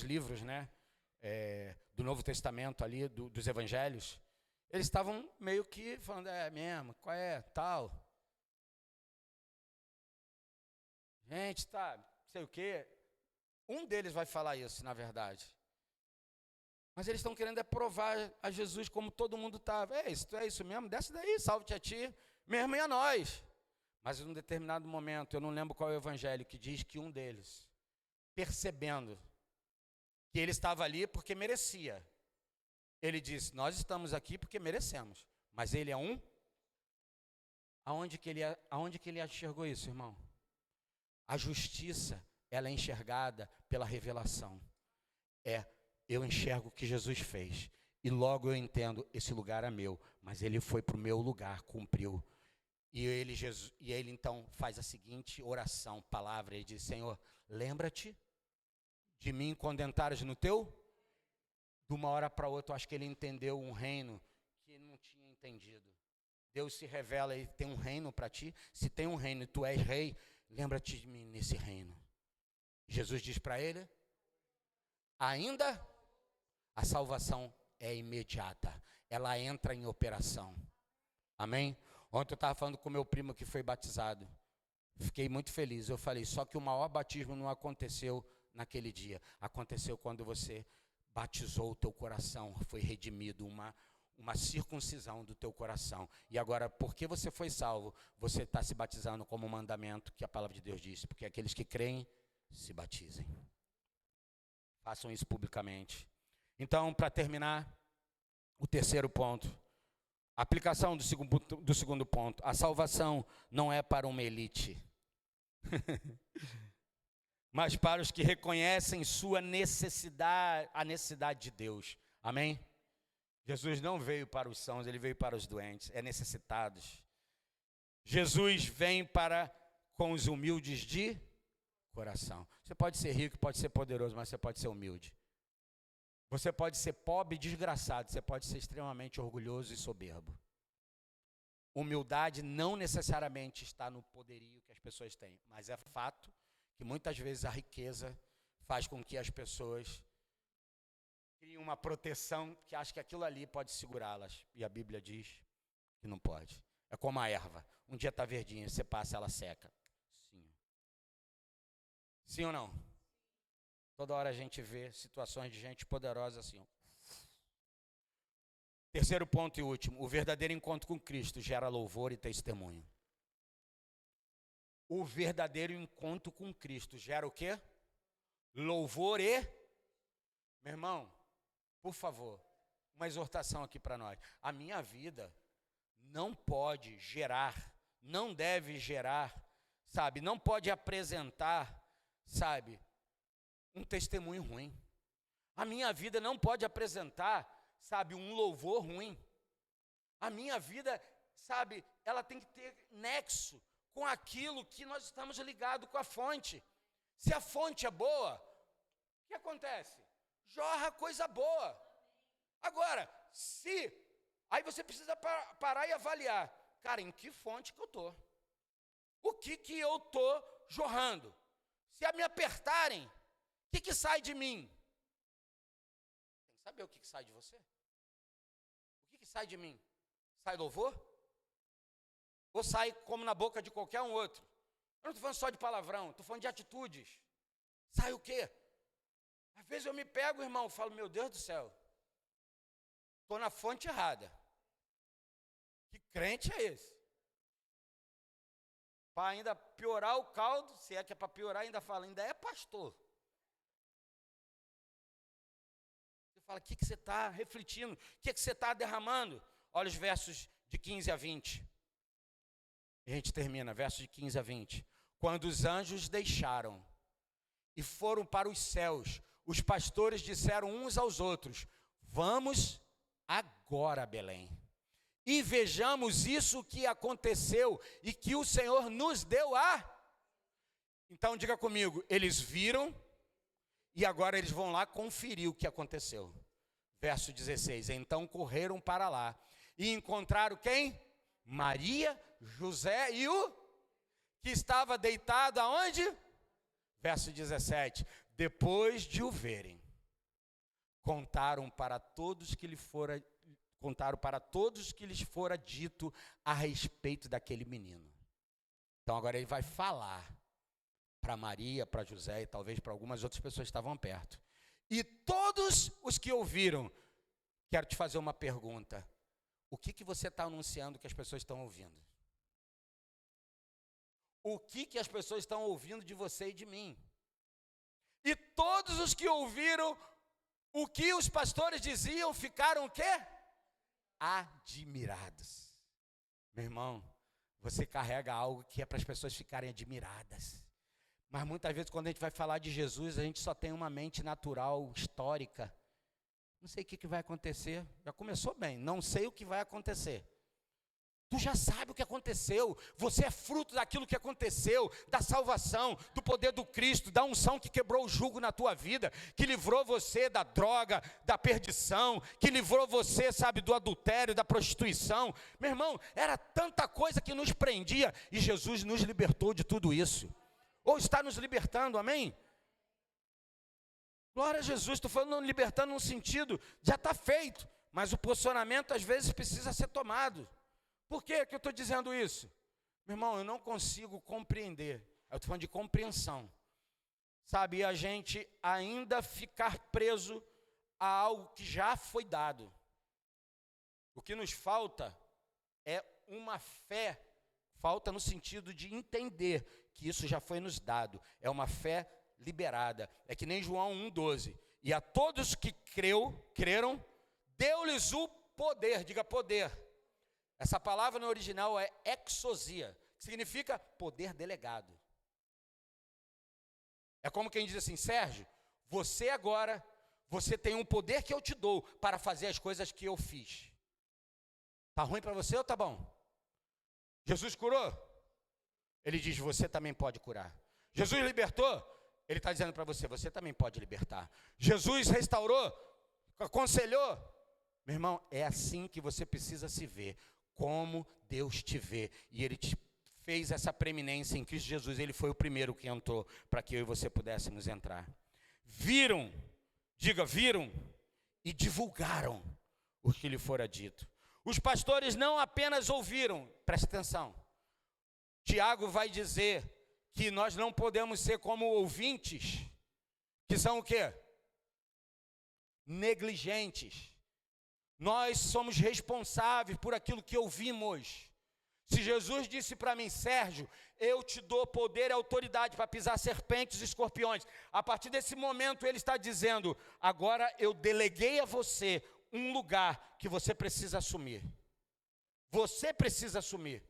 livros, do Novo Testamento ali, dos Evangelhos. Eles estavam meio que falando, mesmo, qual é, tal. Gente, sei o quê. Um deles vai falar isso, na verdade. Mas eles estão querendo provar a Jesus como todo mundo estava. É isso mesmo, desce daí, salve-te a ti, mesmo e a nós. Mas em um determinado momento, eu não lembro qual é o evangelho, que diz que um deles, percebendo que ele estava ali porque merecia, ele disse, nós estamos aqui porque merecemos, mas ele é um. Aonde que ele enxergou isso, irmão? A justiça, ela é enxergada pela revelação. Eu enxergo o que Jesus fez, e logo eu entendo, esse lugar é meu, mas ele foi para o meu lugar, cumpriu. E ele então faz a seguinte oração, palavra, ele diz: Senhor, lembra-te de mim quando entrares no teu. De uma hora para outra, eu acho que ele entendeu um reino que ele não tinha entendido. Deus se revela, ele tem um reino para ti. Se tem um reino e tu és rei, lembra-te de mim nesse reino. Jesus diz para ele: ainda a salvação é imediata, ela entra em operação. Amém? Ontem eu estava falando com meu primo que foi batizado. Fiquei muito feliz. Eu falei, só que o maior batismo não aconteceu naquele dia. Aconteceu quando você batizou o teu coração, foi redimido, uma circuncisão do teu coração. E agora, porque você foi salvo, você está se batizando como um mandamento que a palavra de Deus diz. Porque aqueles que creem, se batizem. Façam isso publicamente. Então, para terminar, o terceiro ponto. Aplicação do segundo ponto. A salvação não é para uma elite, mas para os que reconhecem sua necessidade, a necessidade de Deus. Amém? Jesus não veio para os sãos, ele veio para os doentes, necessitados. Jesus vem com os humildes de coração. Você pode ser rico, pode ser poderoso, mas você pode ser humilde. Você pode ser pobre e desgraçado, você pode ser extremamente orgulhoso e soberbo. Humildade não necessariamente está no poderio que as pessoas têm, mas é fato que muitas vezes a riqueza faz com que as pessoas criem uma proteção que acham que aquilo ali pode segurá-las. E a Bíblia diz que não pode. É como a erva. Um dia está verdinha, você passa, ela seca. Sim. Sim ou não? Toda hora a gente vê situações de gente poderosa assim. Terceiro ponto e último. O verdadeiro encontro com Cristo gera louvor e testemunho. O verdadeiro encontro com Cristo gera o quê? Louvor e... Meu irmão, por favor, uma exortação aqui para nós. A minha vida não pode gerar, não deve gerar, sabe? Não pode apresentar, sabe, um testemunho ruim. A minha vida não pode apresentar, sabe, um louvor ruim. A minha vida, sabe, ela tem que ter nexo com aquilo que nós estamos ligados com a fonte. Se a fonte é boa, o que acontece? Jorra coisa boa. Agora, aí você precisa parar e avaliar. Cara, em que fonte que eu estou? O que eu estou jorrando? Se me apertarem, o que sai de mim? Tem que saber o que sai de você. O que sai de mim? Sai louvor? Ou sai como na boca de qualquer um outro? Eu não estou falando só de palavrão, estou falando de atitudes. Sai o quê? Às vezes eu me pego, irmão, e falo, meu Deus do céu, estou na fonte errada. Que crente é esse? Para ainda piorar o caldo, se é que é para piorar, ainda fala, ainda é pastor. Você fala, o que você está refletindo? O que você está derramando? Olha os versos de 15 a 20. E a gente termina, versos de 15 a 20. Quando os anjos deixaram e foram para os céus, os pastores disseram uns aos outros, vamos agora a Belém e vejamos isso que aconteceu e que o Senhor nos deu a... Então diga comigo, eles viram e agora eles vão lá conferir o que aconteceu. Verso 16, então correram para lá e encontraram quem? Maria, José e o que estava deitado aonde? Verso 17, depois de o verem, contaram para todos que lhes fora dito a respeito daquele menino. Então agora ele vai falar para Maria, para José e talvez para algumas outras pessoas que estavam perto. E todos os que ouviram, quero te fazer uma pergunta. O que você está anunciando que as pessoas estão ouvindo? O que as pessoas estão ouvindo de você e de mim? E todos os que ouviram o que os pastores diziam ficaram o quê? Admirados. Meu irmão, você carrega algo que é para as pessoas ficarem admiradas. Mas muitas vezes quando a gente vai falar de Jesus, a gente só tem uma mente natural, histórica. Não sei o que vai acontecer. Já começou bem, não sei o que vai acontecer. Tu já sabe o que aconteceu, você é fruto daquilo que aconteceu, da salvação, do poder do Cristo, da unção que quebrou o jugo na tua vida, que livrou você da droga, da perdição, que livrou você, sabe, do adultério, da prostituição. Meu irmão, era tanta coisa que nos prendia e Jesus nos libertou de tudo isso. Ou está nos libertando, amém? Glória a Jesus, estou falando libertando no sentido, já está feito, mas o posicionamento às vezes precisa ser tomado. Por que eu estou dizendo isso? Meu irmão, eu não consigo compreender. Eu estou falando de compreensão. Sabe, e a gente ainda ficar preso a algo que já foi dado. O que nos falta é uma fé, falta no sentido de entender que isso já foi nos dado. É uma fé liberada. É que nem João 1,12. E a todos que creram, deu-lhes o poder, diga poder. Essa palavra no original é exousia, que significa poder delegado. É como quem diz assim, Sérgio, você agora, você tem um poder que eu te dou para fazer as coisas que eu fiz. Tá ruim para você ou tá bom? Jesus curou? Ele diz, você também pode curar. Jesus libertou? Ele está dizendo para você, você também pode libertar. Jesus restaurou? Aconselhou? Meu irmão, é assim que você precisa se ver. Como Deus te vê, e Ele te fez essa preeminência em Cristo Jesus, Ele foi o primeiro que entrou, para que eu e você pudéssemos entrar. Viram, diga, viram, e divulgaram o que lhe fora dito. Os pastores não apenas ouviram, preste atenção, Tiago vai dizer que nós não podemos ser como ouvintes, que são o quê? Negligentes. Nós somos responsáveis por aquilo que ouvimos. Se Jesus disse para mim, Sérgio, eu te dou poder e autoridade para pisar serpentes e escorpiões. A partir desse momento ele está dizendo, agora eu deleguei a você um lugar que você precisa assumir. Você precisa assumir.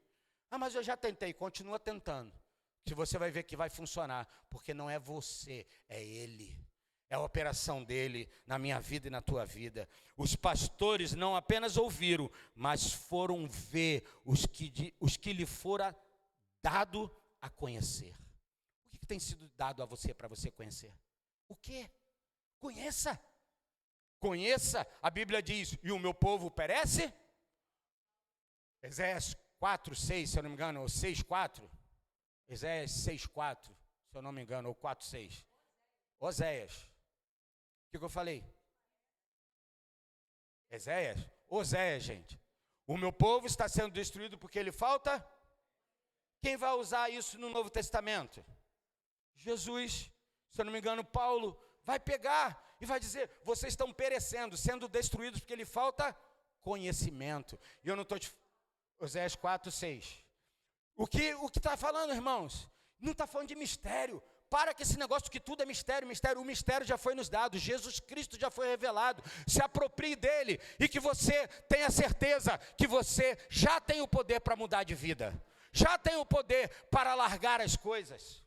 Ah, mas eu já tentei, continua tentando. Que você vai ver que vai funcionar, porque não é você, é Ele. É a operação dele na minha vida e na tua vida. Os pastores não apenas ouviram, mas foram ver os que lhe fora dado a conhecer. O que tem sido dado a você para você conhecer? O quê? Conheça. Conheça, a Bíblia diz, e o meu povo perece? Eséias 4:6, se eu não me engano, ou 6:4. Eséias 6:4, se eu não me engano, ou 4:6. Oséias. O que eu falei? Oséias, gente. O meu povo está sendo destruído porque ele falta? Quem vai usar isso no Novo Testamento? Jesus. Se eu não me engano, Paulo vai pegar e vai dizer, vocês estão perecendo, sendo destruídos porque lhe falta conhecimento. E eu não estou te... Oséias 4:6. O que está falando, irmãos? Não está falando de mistério. Para que esse negócio que tudo é mistério, o mistério já foi nos dado, Jesus Cristo já foi revelado, se aproprie dele e que você tenha certeza que você já tem o poder para mudar de vida, já tem o poder para largar as coisas.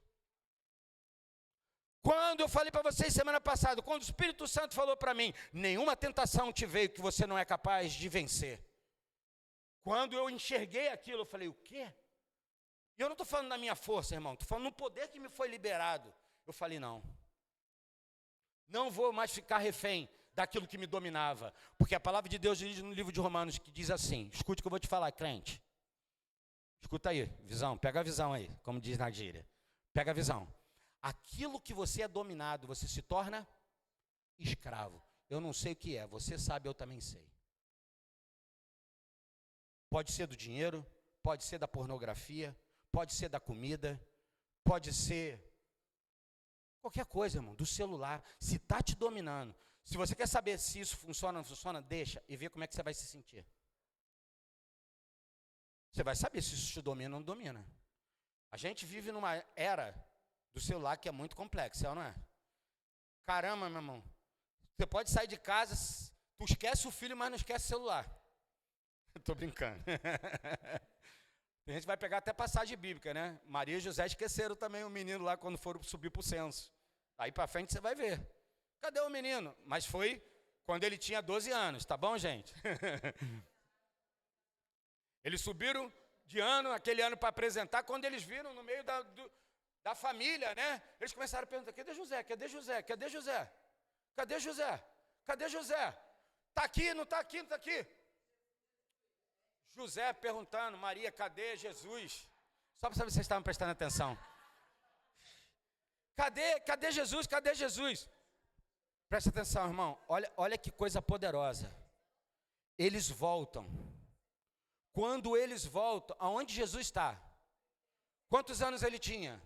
Quando eu falei para vocês semana passada, quando o Espírito Santo falou para mim, nenhuma tentação te veio que você não é capaz de vencer. Quando eu enxerguei aquilo, eu falei, o quê? E eu não estou falando da minha força, irmão, estou falando no poder que me foi liberado. Eu falei, não vou mais ficar refém daquilo que me dominava, porque a palavra de Deus diz no livro de Romanos, que diz assim, escute o que eu vou te falar, crente, escuta aí, visão, pega a visão aí, como diz na gíria, pega a visão, aquilo que você é dominado, você se torna escravo. Eu não sei o que é, você sabe, eu também sei. Pode ser do dinheiro, pode ser da pornografia, pode ser da comida, pode ser qualquer coisa, irmão, do celular. Se está te dominando, se você quer saber se isso funciona ou não funciona, deixa e vê como é que você vai se sentir. Você vai saber se isso te domina ou não domina. A gente vive numa era do celular que é muito complexa, não é? Caramba, meu irmão, você pode sair de casa, tu esquece o filho, mas não esquece o celular. Estou brincando. A gente vai pegar até passagem bíblica, né? Maria e José esqueceram também o menino lá quando foram subir para o censo. Aí para frente você vai ver. Cadê o menino? Mas foi quando ele tinha 12 anos, tá bom, gente? Eles subiram de ano, aquele ano para apresentar, quando eles viram no meio da família, né? Eles começaram a perguntar, cadê José? Cadê José? Cadê José? Cadê José? Cadê José? Está aqui, não está aqui, não está aqui. José perguntando, Maria, cadê Jesus? Só para saber se vocês estavam prestando atenção. Cadê Jesus? Cadê Jesus? Presta atenção, irmão. Olha que coisa poderosa. Eles voltam. Quando eles voltam, aonde Jesus está? Quantos anos ele tinha?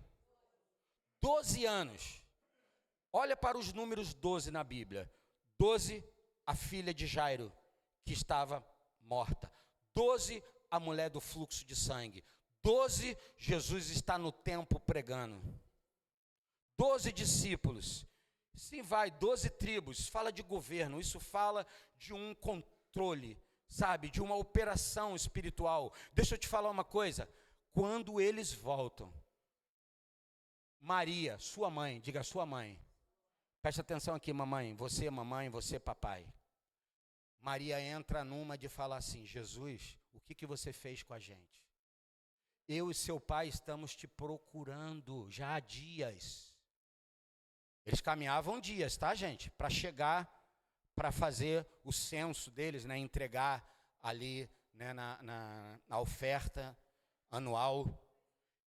12 anos. Olha para os números 12 na Bíblia. 12, a filha de Jairo, que estava morta. 12, a mulher do fluxo de sangue. 12, Jesus está no templo pregando. 12 discípulos. Sim, vai, 12 tribos. Fala de governo, isso fala de um controle, sabe, de uma operação espiritual. Deixa eu te falar uma coisa. Quando eles voltam, Maria, sua mãe, diga sua mãe. Presta atenção aqui, mamãe, você, papai. Maria entra numa de falar assim, Jesus, o que você fez com a gente? Eu e seu pai estamos te procurando já há dias. Eles caminhavam dias, tá, gente? Para chegar, para fazer o censo deles, né? Entregar ali, né, na oferta anual.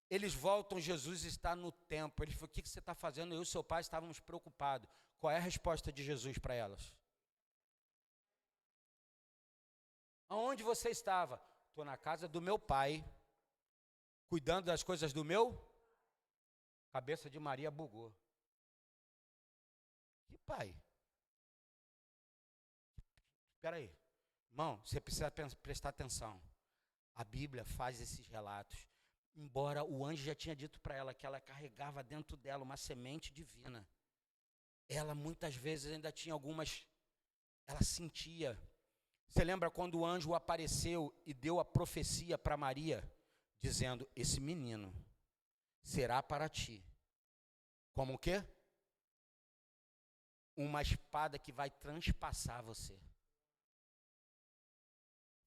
Eles voltam, Jesus está no templo. Ele falou, o que você está fazendo? Eu e seu pai estávamos preocupados. Qual é a resposta de Jesus para elas? Aonde você estava? Estou na casa do meu pai, cuidando das coisas do meu. Cabeça de Maria bugou. Que pai? Espera aí. Irmão, você precisa prestar atenção. A Bíblia faz esses relatos. Embora o anjo já tinha dito para ela que ela carregava dentro dela uma semente divina. Ela muitas vezes ainda tinha algumas, ela sentia. Você lembra quando o anjo apareceu e deu a profecia para Maria, dizendo, esse menino será para ti. Como o quê? Uma espada que vai transpassar você.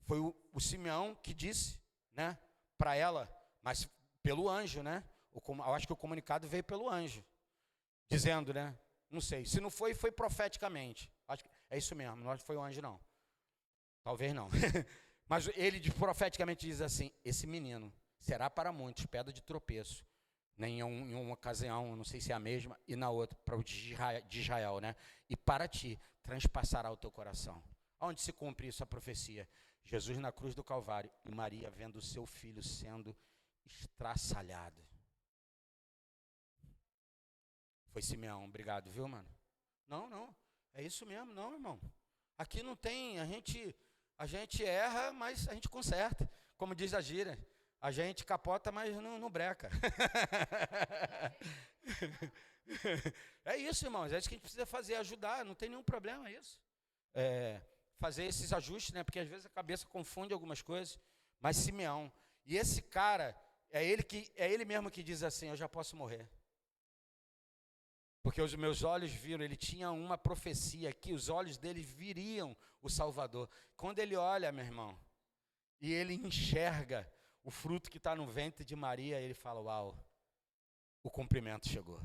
Foi o Simeão que disse, né, para ela, mas pelo anjo, né? Eu acho que o comunicado veio pelo anjo, dizendo, né? Não sei, se não foi, foi profeticamente. Acho que é isso mesmo, não foi o anjo não. Talvez não. Mas ele profeticamente diz assim, esse menino será para muitos pedra de tropeço. Em uma ocasião, não sei se é a mesma, e na outra, para o de Israel, né? E para ti, transpassará o teu coração. Onde se cumpre isso a profecia? Jesus na cruz do Calvário e Maria vendo o seu filho sendo estraçalhado. Foi Simeão, obrigado, viu, mano? Não, é isso mesmo, não, irmão. Aqui não tem, a gente erra, mas a gente conserta. Como diz a gíria, a gente capota, mas não breca. É isso, irmãos, é isso que a gente precisa fazer, ajudar, não tem nenhum problema isso. Fazer esses ajustes, né? Porque às vezes a cabeça confunde algumas coisas. Mas Simeão, e esse cara, é ele mesmo que diz assim, eu já posso morrer. Porque os meus olhos viram, ele tinha uma profecia que os olhos dele viriam o Salvador. Quando ele olha, meu irmão, e ele enxerga o fruto que está no ventre de Maria, ele fala, uau, o cumprimento chegou.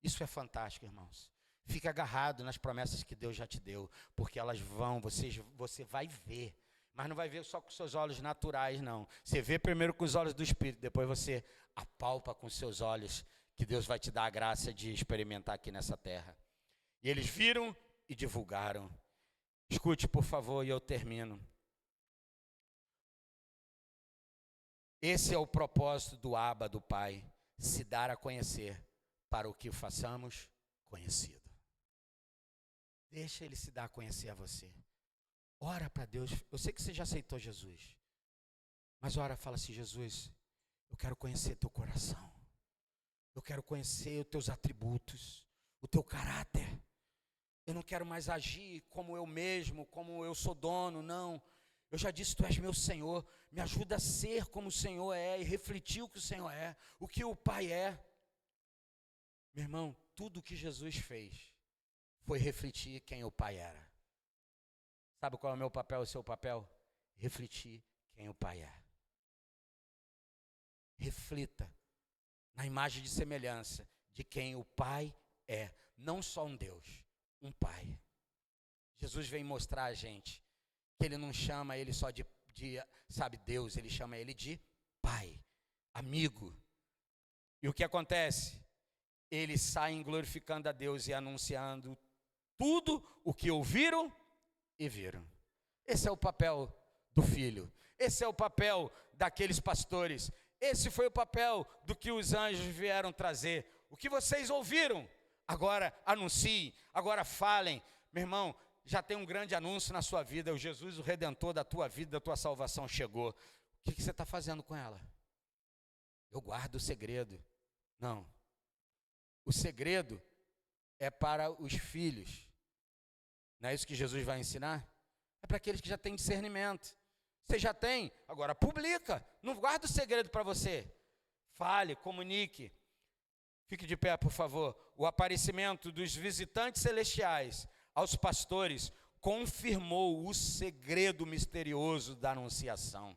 Isso é fantástico, irmãos. Fica agarrado nas promessas que Deus já te deu, porque elas vão, você vai ver, mas não vai ver só com seus olhos naturais, não. Você vê primeiro com os olhos do Espírito, depois você apalpa com seus olhos, que Deus vai te dar a graça de experimentar aqui nessa terra. E eles viram e divulgaram. Escute, por favor, e eu termino. Esse é o propósito do Abba, do Pai, se dar a conhecer, para o que o façamos conhecido. Deixa Ele se dar a conhecer a você. Ora para Deus. Eu sei que você já aceitou Jesus. Mas ora, fala assim, Jesus, eu quero conhecer teu coração. Eu quero conhecer os teus atributos, o teu caráter. Eu não quero mais agir como eu mesmo, como eu sou dono, não. Eu já disse, tu és meu Senhor. Me ajuda a ser como o Senhor é e refletir o que o Senhor é, o que o Pai é. Meu irmão, tudo que Jesus fez foi refletir quem o Pai era. Sabe qual é o meu papel e o seu papel? Refletir quem o Pai é. reflita na imagem de semelhança de quem o Pai é. Não só um Deus, um Pai. Jesus vem mostrar a gente que ele não chama ele só de Deus, ele chama ele de Pai, amigo. E o que acontece? Eles saem glorificando a Deus e anunciando tudo o que ouviram e viram. Esse é o papel do filho. Esse é o papel daqueles pastores. Esse foi o papel do que os anjos vieram trazer. O que vocês ouviram, agora anunciem, agora falem. Meu irmão, já tem um grande anúncio na sua vida. O Jesus, o Redentor da tua vida, da tua salvação chegou. O que você está fazendo com ela? Eu guardo o segredo. Não. O segredo é para os filhos. Não é isso que Jesus vai ensinar? É para aqueles que já têm discernimento. Você já tem, agora publica. Não guarda o segredo para você. Fale, comunique. Fique de pé, por favor. O aparecimento dos visitantes celestiais aos pastores confirmou o segredo misterioso da anunciação.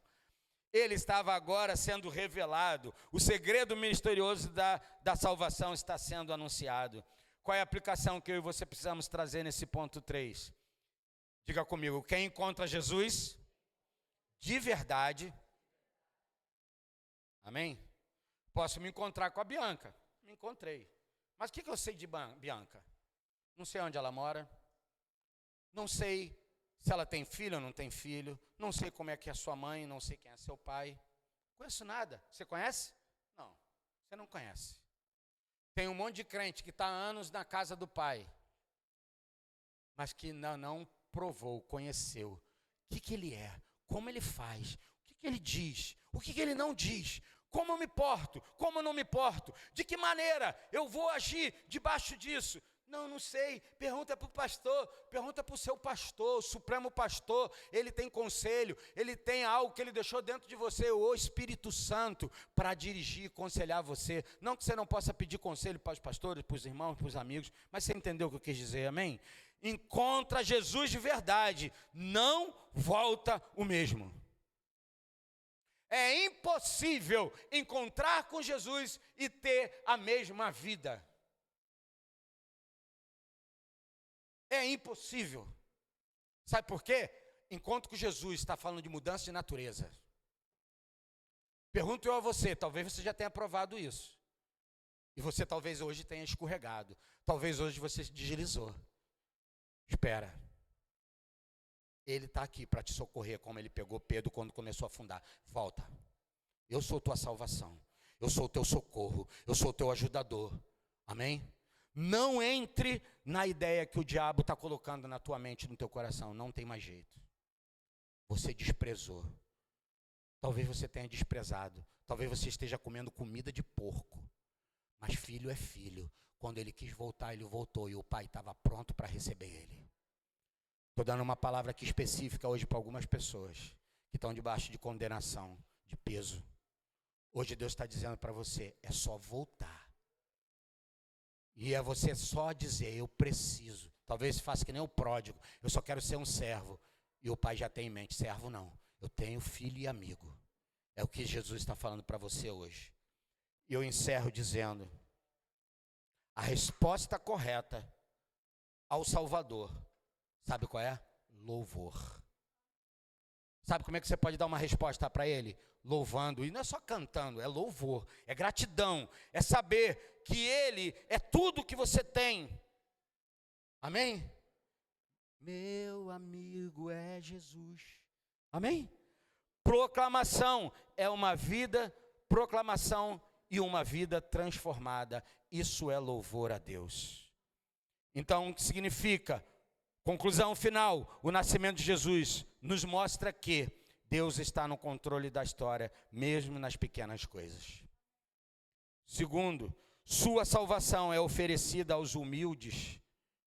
Ele estava agora sendo revelado. O segredo misterioso da salvação está sendo anunciado. Qual é a aplicação que eu e você precisamos trazer nesse ponto 3? Diga comigo, quem encontra Jesus de verdade, amém? Posso me encontrar com a Bianca, me encontrei. Mas o que eu sei de Bianca? Não sei onde ela mora, não sei se ela tem filho ou não tem filho, não sei como é que é sua mãe, não sei quem é seu pai, não conheço nada. Você conhece? Não, você não conhece. Tem um monte de crente que está há anos na casa do pai, mas que não provou, conheceu. O que ele é? Como ele faz? O que ele diz? O que ele não diz? Como eu me porto? Como eu não me porto? De que maneira eu vou agir debaixo disso? Não sei. Pergunta para o pastor, pergunta para o seu pastor, o supremo pastor. Ele tem conselho, ele tem algo que ele deixou dentro de você, o Espírito Santo, para dirigir e aconselhar você. Não que você não possa pedir conselho para os pastores, para os irmãos, para os amigos, mas você entendeu o que eu quis dizer, amém? Encontra Jesus de verdade, não volta o mesmo. É impossível encontrar com Jesus e ter a mesma vida. É impossível. Sabe por quê? Encontro com Jesus está falando de mudança de natureza. Pergunto eu a você, talvez você já tenha provado isso. E você talvez hoje tenha escorregado. Talvez hoje você se deslizou. Espera. Ele está aqui para te socorrer, como ele pegou Pedro quando começou a afundar. Volta. Eu sou tua salvação. Eu sou o teu socorro. Eu sou o teu ajudador. Amém? Não entre na ideia que o diabo está colocando na tua mente, no teu coração. Não tem mais jeito. Você desprezou. Talvez você tenha desprezado. Talvez você esteja comendo comida de porco. Mas filho é filho. Quando ele quis voltar, ele voltou. E o pai estava pronto para receber ele. Estou dando uma palavra aqui específica hoje para algumas pessoas que estão debaixo de condenação, de peso. Hoje Deus está dizendo para você, é só voltar. E é você só dizer, eu preciso. Talvez faça que nem o pródigo, eu só quero ser um servo. E o pai já tem em mente, servo não. Eu tenho filho e amigo. É o que Jesus está falando para você hoje. E eu encerro dizendo, a resposta correta ao Salvador, sabe qual é? Louvor. Sabe como é que você pode dar uma resposta para ele? Louvando, e não é só cantando, é louvor, é gratidão, é saber que ele é tudo que você tem. Amém? Meu amigo é Jesus. Amém? Proclamação é uma vida, proclamação e uma vida transformada. Isso é louvor a Deus. Então, o que significa? Conclusão final, o nascimento de Jesus nos mostra que Deus está no controle da história, mesmo nas pequenas coisas. Segundo, sua salvação é oferecida aos humildes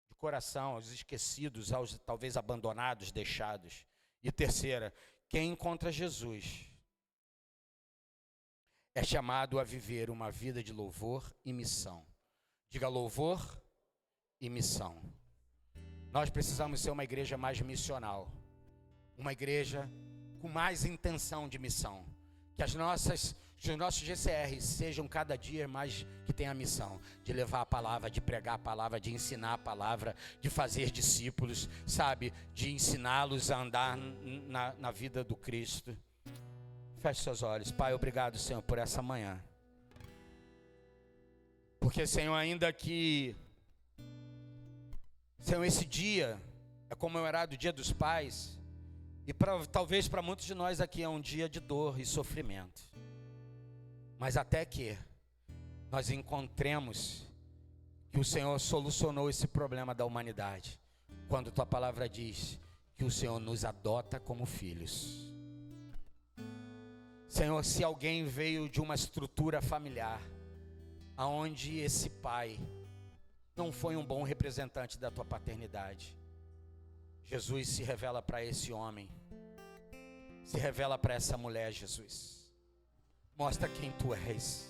de coração, aos esquecidos, aos talvez abandonados, deixados. E terceira, quem encontra Jesus é chamado a viver uma vida de louvor e missão. Diga louvor e missão. Nós precisamos ser uma igreja mais missional, uma igreja com mais intenção de missão, que as nossas Que os nossos GCRs sejam cada dia mais que tem a missão de levar a palavra, de pregar a palavra, de ensinar a palavra, de fazer discípulos, sabe? De ensiná-los a andar na vida do Cristo. Feche seus olhos. Pai, obrigado, Senhor, por essa manhã. Porque, Senhor, ainda que, Senhor, esse dia é comemorado o Dia dos Pais, e talvez para muitos de nós aqui é um dia de dor e sofrimento. Mas até que nós encontremos que o Senhor solucionou esse problema da humanidade, quando tua palavra diz que o Senhor nos adota como filhos. Senhor, se alguém veio de uma estrutura familiar, aonde esse pai não foi um bom representante da tua paternidade, Jesus se revela para esse homem, se revela para essa mulher, Jesus. Mostra quem tu és.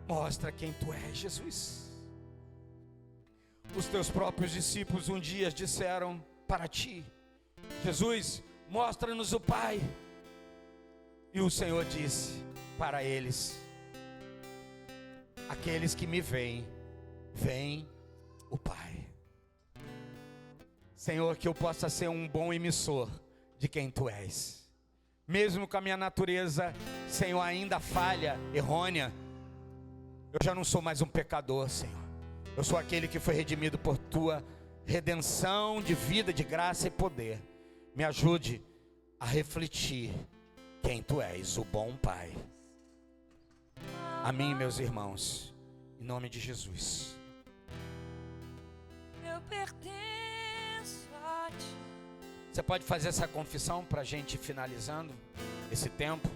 Mostra quem tu és, Jesus. Os teus próprios discípulos um dia disseram para ti: Jesus, mostra-nos o Pai. E o Senhor disse para eles: aqueles que me veem, veem o Pai. Senhor, que eu possa ser um bom emissor de quem tu és. Mesmo com a minha natureza, Senhor, ainda falha, errônea, eu já não sou mais um pecador, Senhor. Eu sou aquele que foi redimido por tua redenção de vida, de graça e poder. Me ajude a refletir quem tu és, o bom Pai. A mim, meus irmãos, em nome de Jesus. Eu pertenço a ti. Você pode fazer essa confissão para a gente ir finalizando esse tempo?